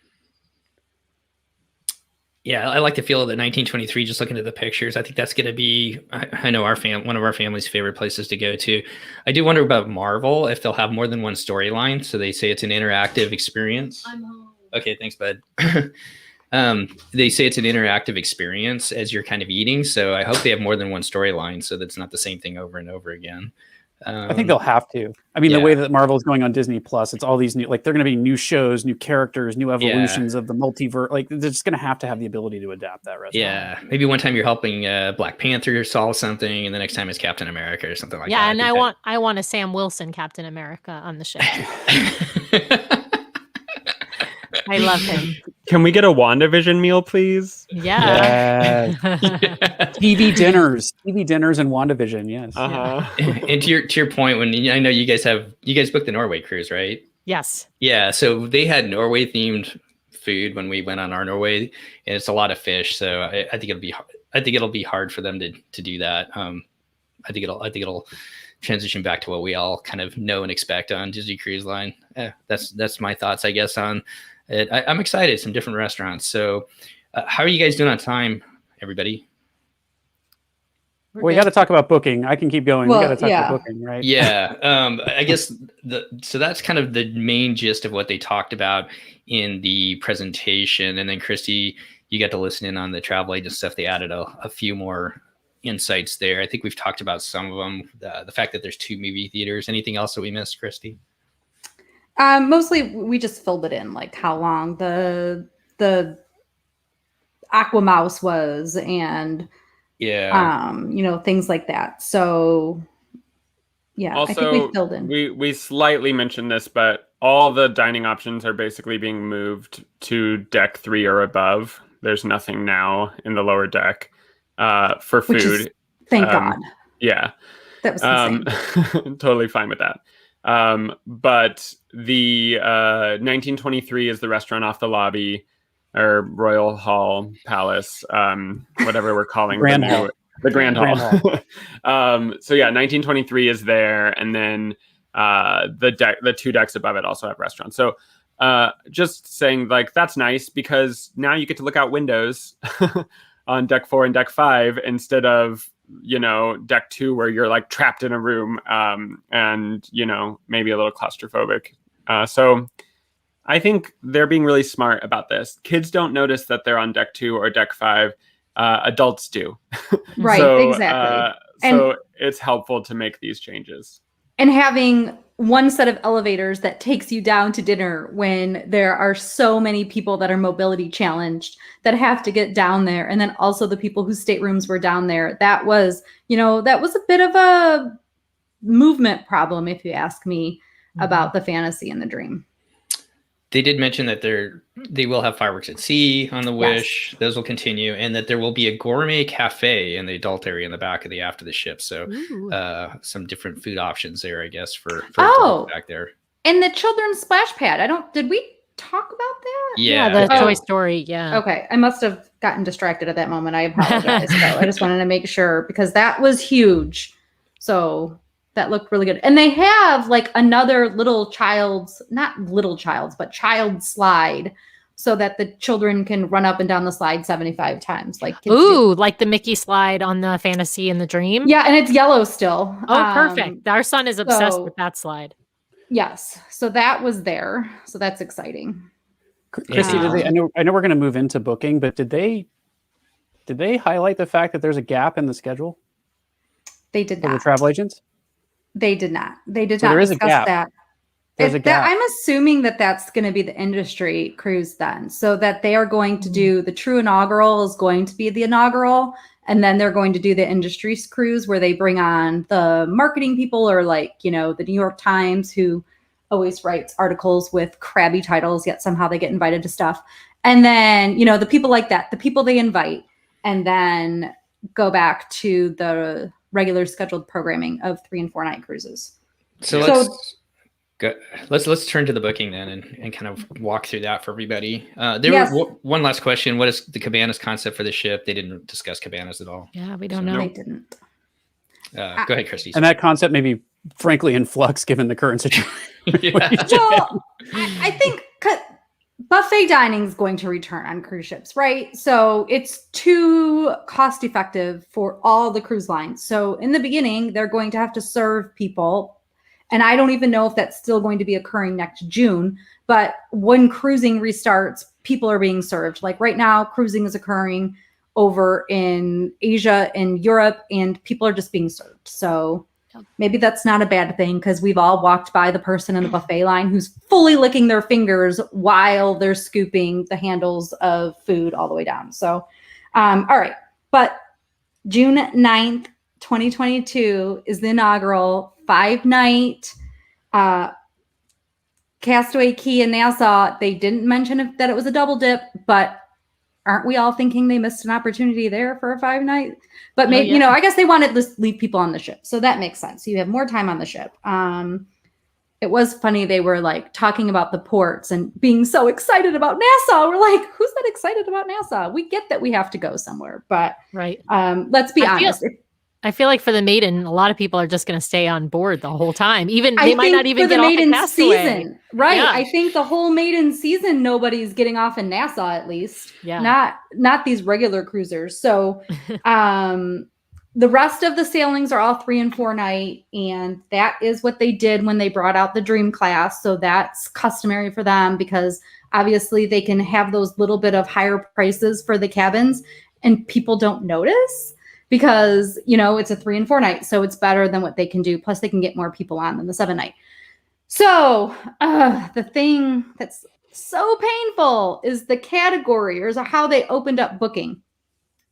Yeah, I like the feel of the 1923. Just looking at the pictures, I think that's going to be, I know one of our family's favorite places to go to. I do wonder about Marvel, if they'll have more than one storyline. So they say it's an interactive experience. I'm home. Okay, thanks, bud. They say it's an interactive experience as you're kind of eating. So I hope they have more than one storyline, so that's not the same thing over and over again. I think they'll have to. I mean, the way that Marvel is going on Disney Plus, it's all these new, like, they're going to be new shows, new characters, new evolutions of the multiverse. Like, they're just going to have the ability to adapt that restaurant. Yeah, maybe one time you're helping Black Panther solve something, and the next time it's Captain America or something like that. Yeah, and I want a Sam Wilson Captain America on the show. I love him. Can we get a WandaVision meal, please? Yeah. TV dinners and WandaVision. Yes. And to your point, when I know you guys booked the Norway cruise, right? Yes. Yeah. So they had Norway themed food when we went on our Norway, and it's a lot of fish. So I think it'll be hard for them to do that. I think it'll transition back to what we all kind of know and expect on Disney Cruise Line. That's my thoughts, I guess, on it. I'm excited. Some different restaurants. So how are you guys doing on time, everybody? We got to talk about booking. I can keep going. Well, we got to talk about booking, right? Yeah. I guess so that's kind of the main gist of what they talked about in the presentation. And then Christy, you got to listen in on the travel agent stuff. They added a few more insights there. I think we've talked about some of them. The fact that there's 2 movie theaters. Anything else that we missed, Christy? Mostly we just filled it in, like how long the Aqua Mouse was, and Yeah. Things like that. So yeah, I think Also, we filled in. we slightly mentioned this, but all the dining options are basically being moved to deck 3 or above. There's nothing now in the lower deck for Which is, food. thank God. Yeah. That was insane. Totally fine with that. But the 1923 is the restaurant off the lobby, or Royal Hall Palace, whatever we're calling Grand the Hall. the Grand Grand Hall. So yeah, 1923 is there, and then the 2 decks above it also have restaurants. So just saying, like, that's nice because now you get to look out windows on deck 4 and deck 5 instead of deck 2 where you're like trapped in a room and maybe a little claustrophobic. So I think they're being really smart about this. Kids don't notice that they're on deck 2 or deck 5. Adults do. Right, So, exactly. So it's helpful to make these changes. And having one set of elevators that takes you down to dinner when there are so many people that are mobility challenged that have to get down there. And then also the people whose staterooms were down there. That was a bit of a movement problem, if you ask me, about the fantasy and the dream. They did mention that they will have fireworks at sea on the Wish. Yes. Those will continue, and that there will be a gourmet cafe in the adult area in the back of the after the ship. So some different food options there, I guess, for back there. And the children's splash pad. Did we talk about that? Yeah, the Toy Story. Yeah. Okay. I must have gotten distracted at that moment. I apologize. I just wanted to make sure because that was huge. So that looked really good. And they have like another child slide so that the children can run up and down the slide 75 times. Like the Mickey slide on the Fantasy and the Dream. Yeah, and it's yellow still. Oh, perfect. Our son is obsessed with that slide. Yes. So that was there. So that's exciting. Christy, I know we're going to move into booking, but did they highlight the fact that there's a gap in the schedule? They did not. For the travel agents? They did not. They did so not there is discuss a gap. that. There's a gap. I'm assuming that that's going to be the industry cruise then. So that they are going to do the true inaugural is going to be the inaugural. And then they're going to do the industry cruise where they bring on the marketing people or the New York Times who always writes articles with crabby titles, yet somehow they get invited to stuff. And then, the people like that, the people they invite, and then go back to the regular scheduled programming of 3 and 4 night cruises. So let's turn to the booking then and kind of walk through that for everybody. One last question. What is the cabanas concept for the ship? They didn't discuss cabanas at all. Yeah, we don't know. They didn't. Go ahead, Christy. And that concept may be frankly in flux given the current situation. Well, I think buffet dining is going to return on cruise ships, right? So it's too cost effective for all the cruise lines. So in the beginning, they're going to have to serve people. And I don't even know if that's still going to be occurring next June. But when cruising restarts, people are being served. Like right now, cruising is occurring over in Asia and Europe, and people are just being served. So maybe that's not a bad thing because we've all walked by the person in the buffet line who's fully licking their fingers while they're scooping the handles of food all the way down. So, all right. But June 9th, 2022 is the inaugural 5-night Castaway Cay in Nassau. They didn't mention that it was a double dip, but aren't we all thinking they missed an opportunity there for a 5-night? But maybe, I guess they wanted to leave people on the ship. So that makes sense. So you have more time on the ship. It was funny. They were like talking about the ports and being so excited about Nassau. We're like, who's that excited about Nassau? We get that we have to go somewhere, but let's be honest. I feel like for the maiden, a lot of people are just going to stay on board the whole time. They might not even get off in Castaway. Season, right? Yeah. I think the whole maiden season, nobody's getting off in Nassau, at least. Yeah. Not these regular cruisers. So, the rest of the sailings are all 3 and 4 night, and that is what they did when they brought out the Dream Class. So that's customary for them because obviously they can have those little bit of higher prices for the cabins, and people don't notice. Because, it's a 3 and 4 night. So it's better than what they can do. Plus they can get more people on than the 7-night. So the thing that's so painful is the category or how they opened up booking.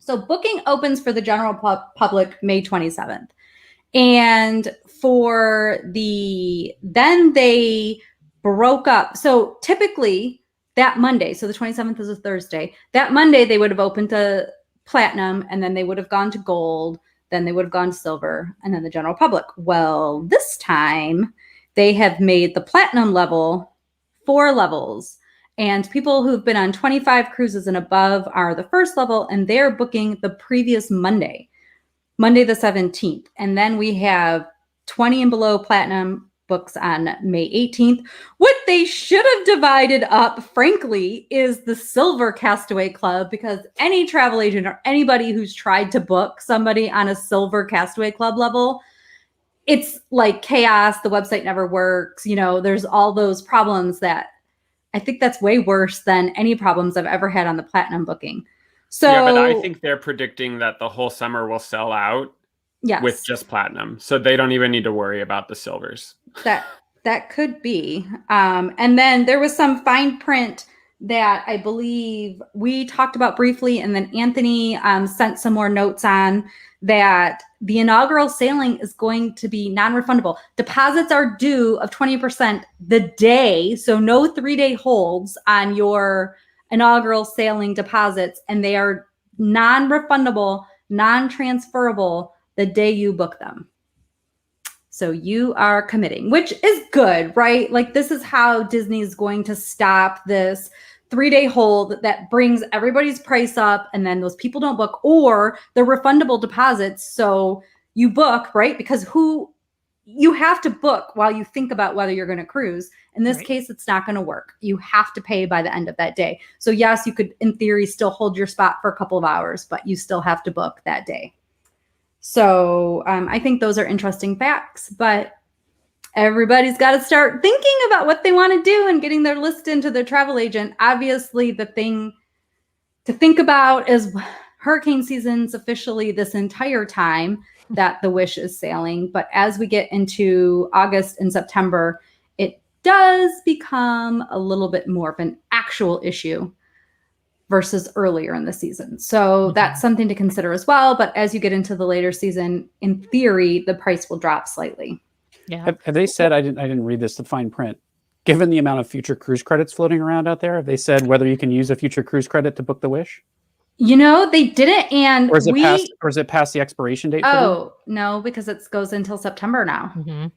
So booking opens for the general public May 27th. And then they broke up. So typically that Monday, so the 27th is a Thursday, that Monday they would have opened to platinum, and then they would have gone to gold, then they would have gone to silver, and then the general public. Well, this time they have made the platinum level 4 levels. And people who've been on 25 cruises and above are the first level, and they're booking the previous Monday the 17th. And then we have 20 and below platinum books on May 18th. What they should have divided up, frankly, is the Silver Castaway Club, because any travel agent or anybody who's tried to book somebody on a Silver Castaway Club level, it's like chaos. The website never works. There's all those problems that I think that's way worse than any problems I've ever had on the platinum booking. So yeah, but I think they're predicting that the whole summer will sell out with just platinum. So they don't even need to worry about the silvers. That could be. And then there was some fine print that I believe we talked about briefly, and then Anthony sent some more notes on that. The inaugural sailing is going to be non-refundable. Deposits are due of 20% the day, so no 3-day holds on your inaugural sailing deposits, and they are non-refundable, non-transferable the day you book them. So you are committing, which is good, right? Like, this is how Disney is going to stop this 3-day hold that brings everybody's price up, and then those people don't book, or the refundable deposits. So you book, right? Because you have to book while you think about whether you're going to cruise. In this case, it's not going to work. You have to pay by the end of that day. So yes, you could, in theory, still hold your spot for a couple of hours, but you still have to book that day. So I think those are interesting facts, but everybody's got to start thinking about what they want to do and getting their list into their travel agent. Obviously, the thing to think about is hurricane season's officially this entire time that the Wish is sailing. But as we get into August and September, it does become a little bit more of an actual issue versus earlier in the season. So that's something to consider as well. But as you get into the later season, in theory, the price will drop slightly. Yeah. Have they said, I didn't read this, the fine print, given the amount of future cruise credits floating around out there, have they said whether you can use a future cruise credit to book the Wish? They didn't. And or is it past the expiration date? Oh, no, because it goes until September now. Mm-hmm.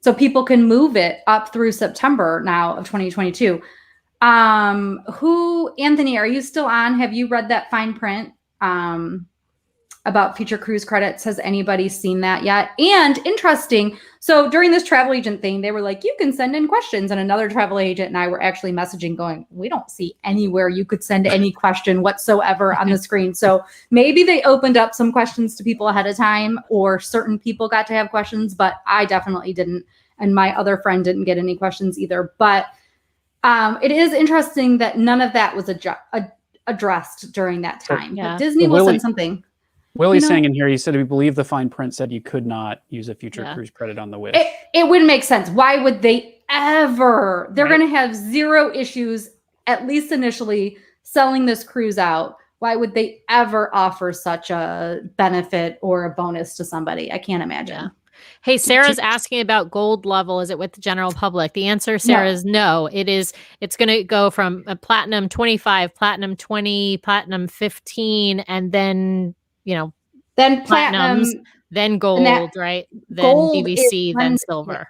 So people can move it up through September now of 2022. Anthony, are you still on? Have you read that fine print about future cruise credits? Has anybody seen that yet? And interesting. So during this travel agent thing, they were like, you can send in questions. And another travel agent and I were actually messaging going, we don't see anywhere you could send any question whatsoever on the screen. So maybe they opened up some questions to people ahead of time, or certain people got to have questions, but I definitely didn't. And my other friend didn't get any questions either. But it is interesting that none of that was addressed during that time. Yeah. But Disney will send something. Willie's saying in here, he said, we believe the fine print said you could not use a future cruise credit on the Wish. It wouldn't make sense. Why would they ever? They're going to have zero issues, at least initially, selling this cruise out. Why would they ever offer such a benefit or a bonus to somebody? I can't imagine. Yeah. Hey, Sarah's asking about gold level. Is it with the general public? The answer, Sarah, is no. It's going to go from a platinum 25, platinum 20, platinum 15, and then, then platinums, then gold, right? Then BBC, then silver.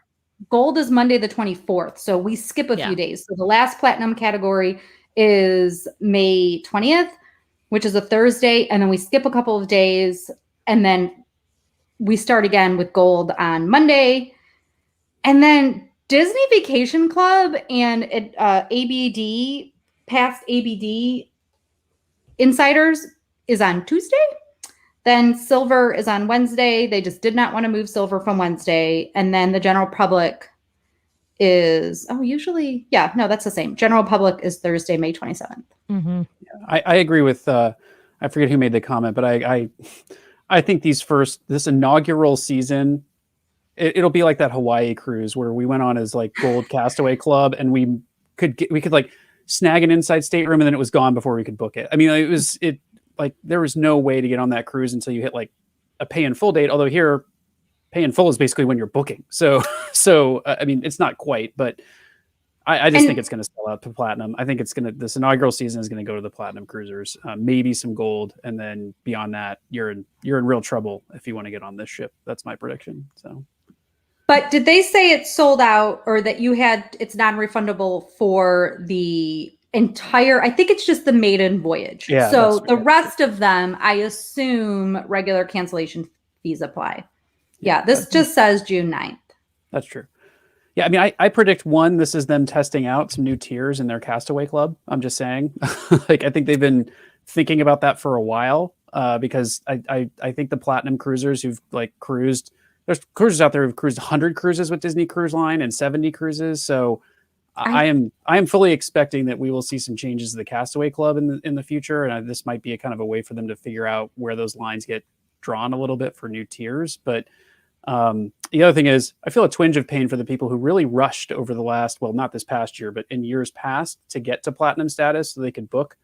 Gold is Monday the 24th. So we skip a few days. So the last platinum category is May 20th, which is a Thursday. And then we skip a couple of days. And then we start again with gold on Monday. And then Disney Vacation Club and ABD, past ABD insiders, is on Tuesday. Then silver is on Wednesday. They just did not want to move silver from Wednesday. And then the general public is, that's the same. General public is Thursday, May 27th. Mm-hmm. I agree with, I forget who made the comment, but I think this inaugural season, it'll be like that Hawaii cruise where we went on as like Gold Castaway Club, and we could like snag an inside stateroom, and then it was gone before we could book it. I mean, like there was no way to get on that cruise until you hit like a pay in full date. Although here, pay in full is basically when you're booking. So I mean, it's not quite, but I just think it's going to sell out to platinum. I think this inaugural season is going to go to the platinum cruisers, maybe some gold, and then beyond that, you're in real trouble if you want to get on this ship. That's my prediction. So. But did they say it's sold out, or that it's non-refundable for the entire? I think it's just the maiden voyage. Yeah. So the rest of them, I assume regular cancellation fees apply. Yeah, this just says June 9th. That's true. Yeah, I mean, I predict this is them testing out some new tiers in their Castaway Club. I'm just saying, like I think they've been thinking about that for a while because I think the platinum cruisers who've like cruised, there's cruisers out there who've cruised 100 cruises with Disney Cruise Line and 70 cruises. So I am fully expecting that we will see some changes to the Castaway Club in the future, and this might be a kind of a way for them to figure out where those lines get drawn a little bit for new tiers, but. The other thing is I feel a twinge of pain for the people who really rushed over the last, well, not this past year, but in years past to get to platinum status so they could book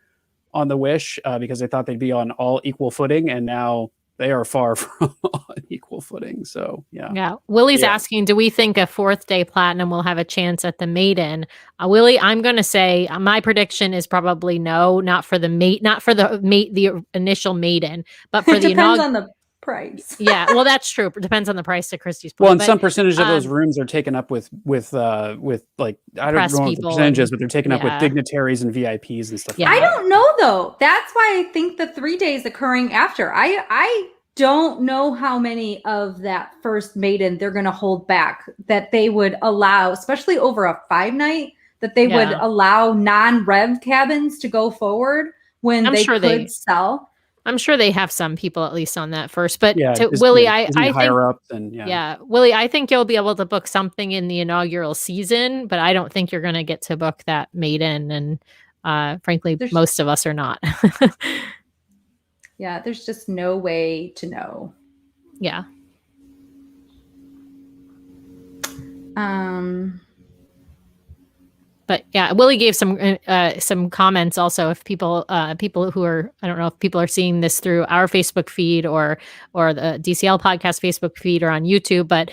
on the Wish because they thought they'd be on all equal footing. And now they are far from on equal footing. So, yeah. Yeah. Willie's asking, do we think a 4th day platinum will have a chance at the maiden? Willie, I'm going to say my prediction is probably no, not for the initial maiden, but for It the depends on the price. Yeah, well, that's true. It depends on the price, to Christy's point. Well, and some percentage of those rooms are taken up with like I don't know the percentages, but they're taken up with dignitaries and VIPs and stuff. Yeah. Like that. I don't know though. That's why I think the 3 days occurring after. I don't know how many of that first maiden they're going to hold back, that they would allow, especially over a 5-night, that they would allow non-rev cabins to go forward when they could sell. I'm sure they have some people at least on that first, but Willie, I think higher up than Willie, I think you'll be able to book something in the inaugural season, but I don't think you're going to get to book that maiden, and frankly, most of us are not. Yeah, there's just no way to know. Yeah. But yeah, Willie gave some comments also. If people who are, I don't know if people are seeing this through our Facebook feed or the DCL podcast Facebook feed or on YouTube, but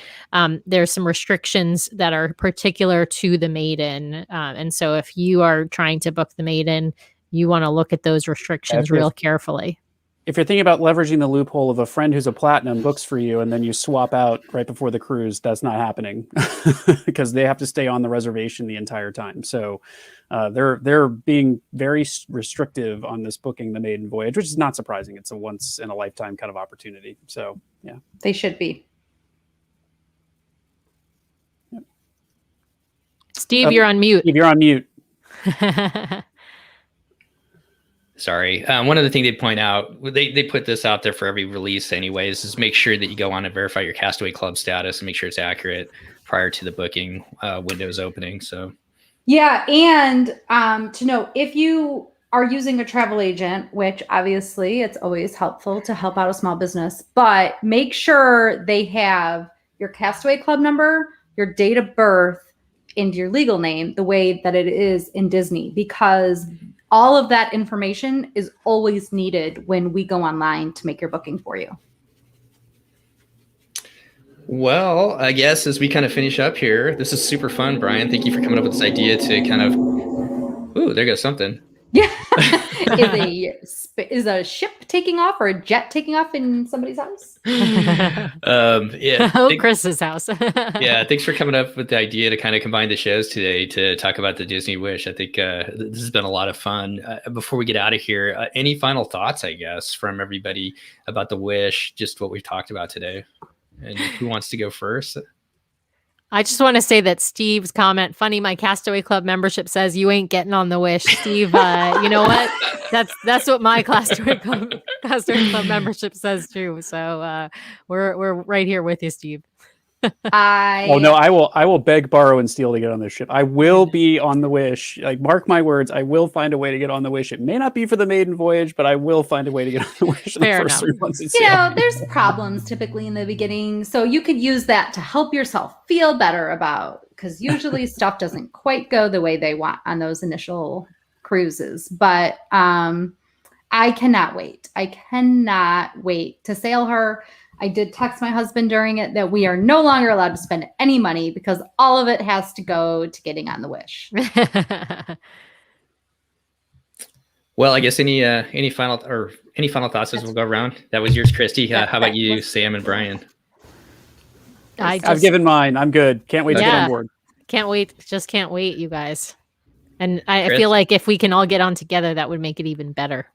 there's some restrictions that are particular to the maiden. And so if you are trying to book the maiden, you want to look at those restrictions real carefully. If you're thinking about leveraging the loophole of a friend who's a platinum books for you and then you swap out right before the cruise, that's not happening because they have to stay on the reservation the entire time. So they're being very restrictive on this booking the maiden voyage, which is not surprising. It's a once in a lifetime kind of opportunity. So yeah, they should be. Yep. Steve, you're on mute. Steve, you're on mute. Sorry. One of the things they point out, they put this out there for every release anyways, is make sure that you go on and verify your Castaway Club status and make sure it's accurate prior to the booking windows opening. So, yeah. And to know if you are using a travel agent, which obviously it's always helpful to help out a small business, but make sure they have your Castaway Club number, your date of birth, and your legal name the way that it is in Disney, because all of that information is always needed when we go online to make your booking for you. Well, I guess as we kind of finish up here, this is super fun, Brian. Thank you for coming up with this idea to kind of, ooh, there goes something. Yeah. Is a ship taking off or a jet taking off in somebody's house? Yeah. Chris's house. Yeah. Thanks for coming up with the idea to kind of combine the shows today to talk about the Disney Wish. I think this has been a lot of fun. Before we get out of here, any final thoughts, I guess, from everybody about the Wish, just what we've talked about today? And who wants to go first? I just want to say that Steve's comment, funny, my Castaway Club membership says you ain't getting on the Wish. Steve, you know what? That's what my Castaway Club membership says too. So we're right here with you, Steve. Oh no, I will beg, borrow, and steal to get on this ship. I will be on the Wish. Like, mark my words, I will find a way to get on the Wish. It may not be for the maiden voyage, but I will find a way to get on the Wish in the first 3 months. There's problems typically in the beginning, so you could use that to help yourself feel better about, because usually stuff doesn't quite go the way they want on those initial cruises. But I cannot wait. I cannot wait to sail her. I did text my husband during it that we are no longer allowed to spend any money because all of it has to go to getting on the Wish. Well, I guess any final thoughts as we'll go around. That was yours, Christy. How about you, Sam and Brian? I've given mine. I'm good. Can't wait to get on board. Can't wait. Just can't wait, you guys. And I feel like if we can all get on together, that would make it even better.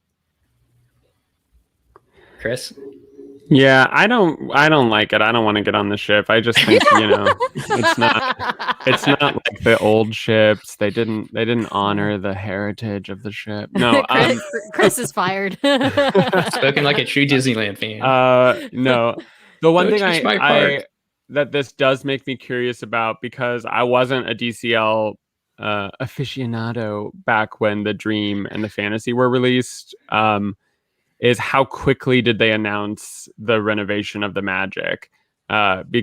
Chris? Yeah, I don't like it. I don't want to get on the ship. I just think, it's not like the old ships. They didn't honor the heritage of the ship. No, Chris is fired. Spoken like a true Disneyland fan. No. The one thing that this does make me curious about, because I wasn't a DCL aficionado back when the Dream and the Fantasy were released, is how quickly did they announce the renovation of the Magic, or the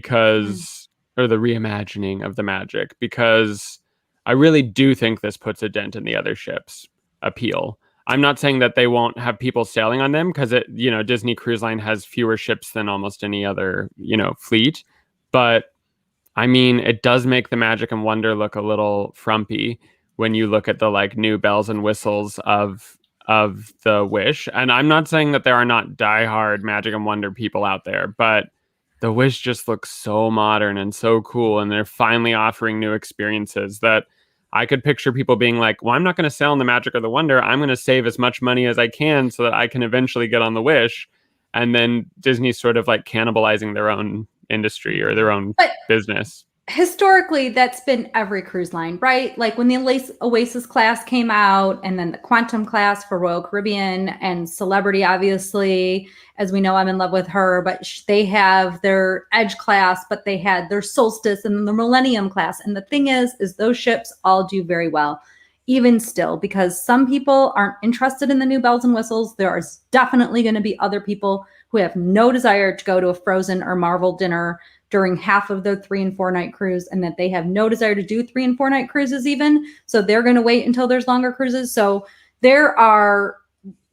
reimagining of the Magic, because I really do think this puts a dent in the other ships' appeal. I'm not saying that they won't have people sailing on them, because Disney Cruise Line has fewer ships than almost any other, fleet. But I mean, it does make the Magic and Wonder look a little frumpy when you look at the new bells and whistles of the Wish. And I'm not saying that there are not diehard Magic and Wonder people out there, but the Wish just looks so modern and so cool. And they're finally offering new experiences that I could picture people being like, well, I'm not going to sail on the Magic or the Wonder. I'm going to save as much money as I can so that I can eventually get on the Wish. And then Disney's sort of cannibalizing their own industry or their own business. Historically, that's been every cruise line, right? Like when the Oasis class came out, and then the Quantum class for Royal Caribbean, and Celebrity, obviously, as we know, I'm in love with her, but they have their Edge class, but they had their Solstice and the Millennium class. And the thing is those ships all do very well, even still, because some people aren't interested in the new bells and whistles. There are definitely going to be other people who have no desire to go to a Frozen or Marvel dinner during half of their 3 and 4 night cruise, and that they have no desire to do 3 and 4 night cruises even. So they're going to wait until there's longer cruises. So there are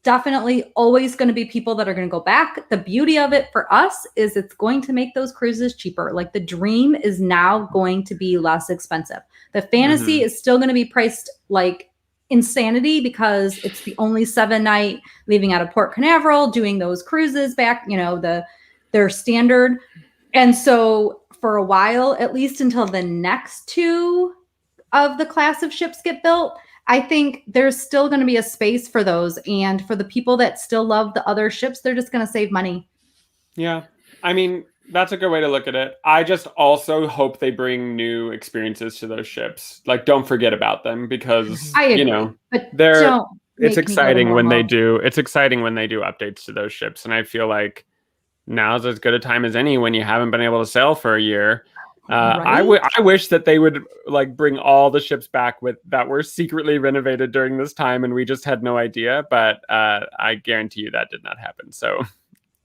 definitely always going to be people that are going to go back. The beauty of it for us is it's going to make those cruises cheaper. Like the Dream is now going to be less expensive. The Fantasy is still going to be priced like insanity because it's the only 7 night leaving out of Port Canaveral, doing those cruises back, their standard. And so for a while, at least until the next 2 of the class of ships get built, I think there's still going to be a space for those. And for the people that still love the other ships, they're just going to save money. Yeah. I mean, that's a good way to look at it. I just also hope they bring new experiences to those ships. Don't forget about them, because, but it's exciting when they do. It's exciting when they do updates to those ships. And I feel like now's as good a time as any when you haven't been able to sail for a year. Right? I wish that they would bring all the ships back that were secretly renovated during this time, and we just had no idea. But I guarantee you that did not happen. So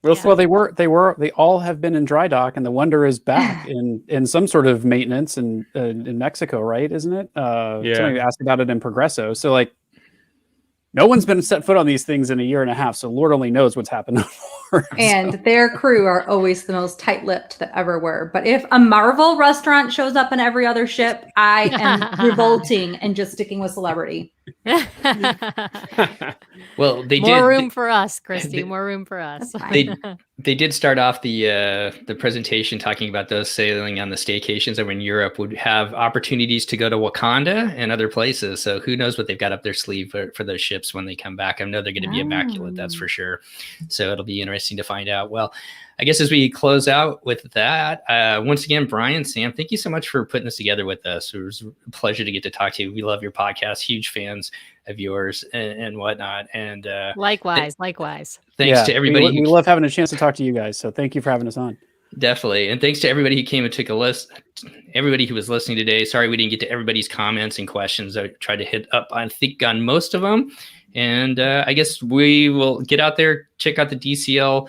we'll see. Well, they all have been in dry dock, and the Wonder is back in some sort of maintenance in Mexico, right? Isn't it? Somebody asked about it in Progresso. So no one's been set foot on these things in a year and a half, so Lord only knows what's happened. And their crew are always the most tight-lipped that ever were. But if a Marvel restaurant shows up in every other ship, I am revolting and just sticking with Celebrity. Well, more room for us, Christy. More room for us. They did start off the presentation talking about those sailing on the staycations over in Europe would have opportunities to go to Wakanda and other places. So who knows what they've got up their sleeve for those ships when they come back. I know they're going to be immaculate, that's for sure. So it'll be interesting to find out. Well, I guess as we close out with that, once again, Brian, Sam, thank you so much for putting this together with us. It was a pleasure to get to talk to you. We love your podcast, huge fans of yours and whatnot. And likewise. Thanks to everybody. We love having a chance to talk to you guys. So thank you for having us on. Definitely. And thanks to everybody who came and took a list, everybody who was listening today. Sorry we didn't get to everybody's comments and questions. I tried to hit up, I think, on most of them. And I guess we will get out there, check out the DCL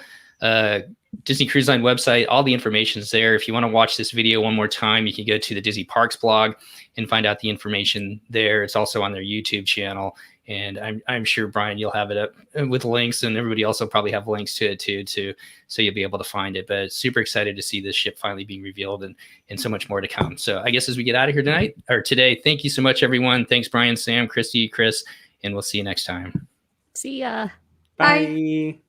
Disney Cruise Line website. All the information is there. If you want to watch this video one more time, you can go to the Disney Parks blog and find out the information there. It's also on their YouTube channel. And I'm sure, Brian, you'll have it up with links, and everybody else will probably have links to it too, so you'll be able to find it. But super excited to see this ship finally being revealed, and so much more to come. So I guess as we get out of here today, thank you so much, everyone. Thanks, Brian, Sam, Christy, Chris, and we'll see you next time. See ya. Bye.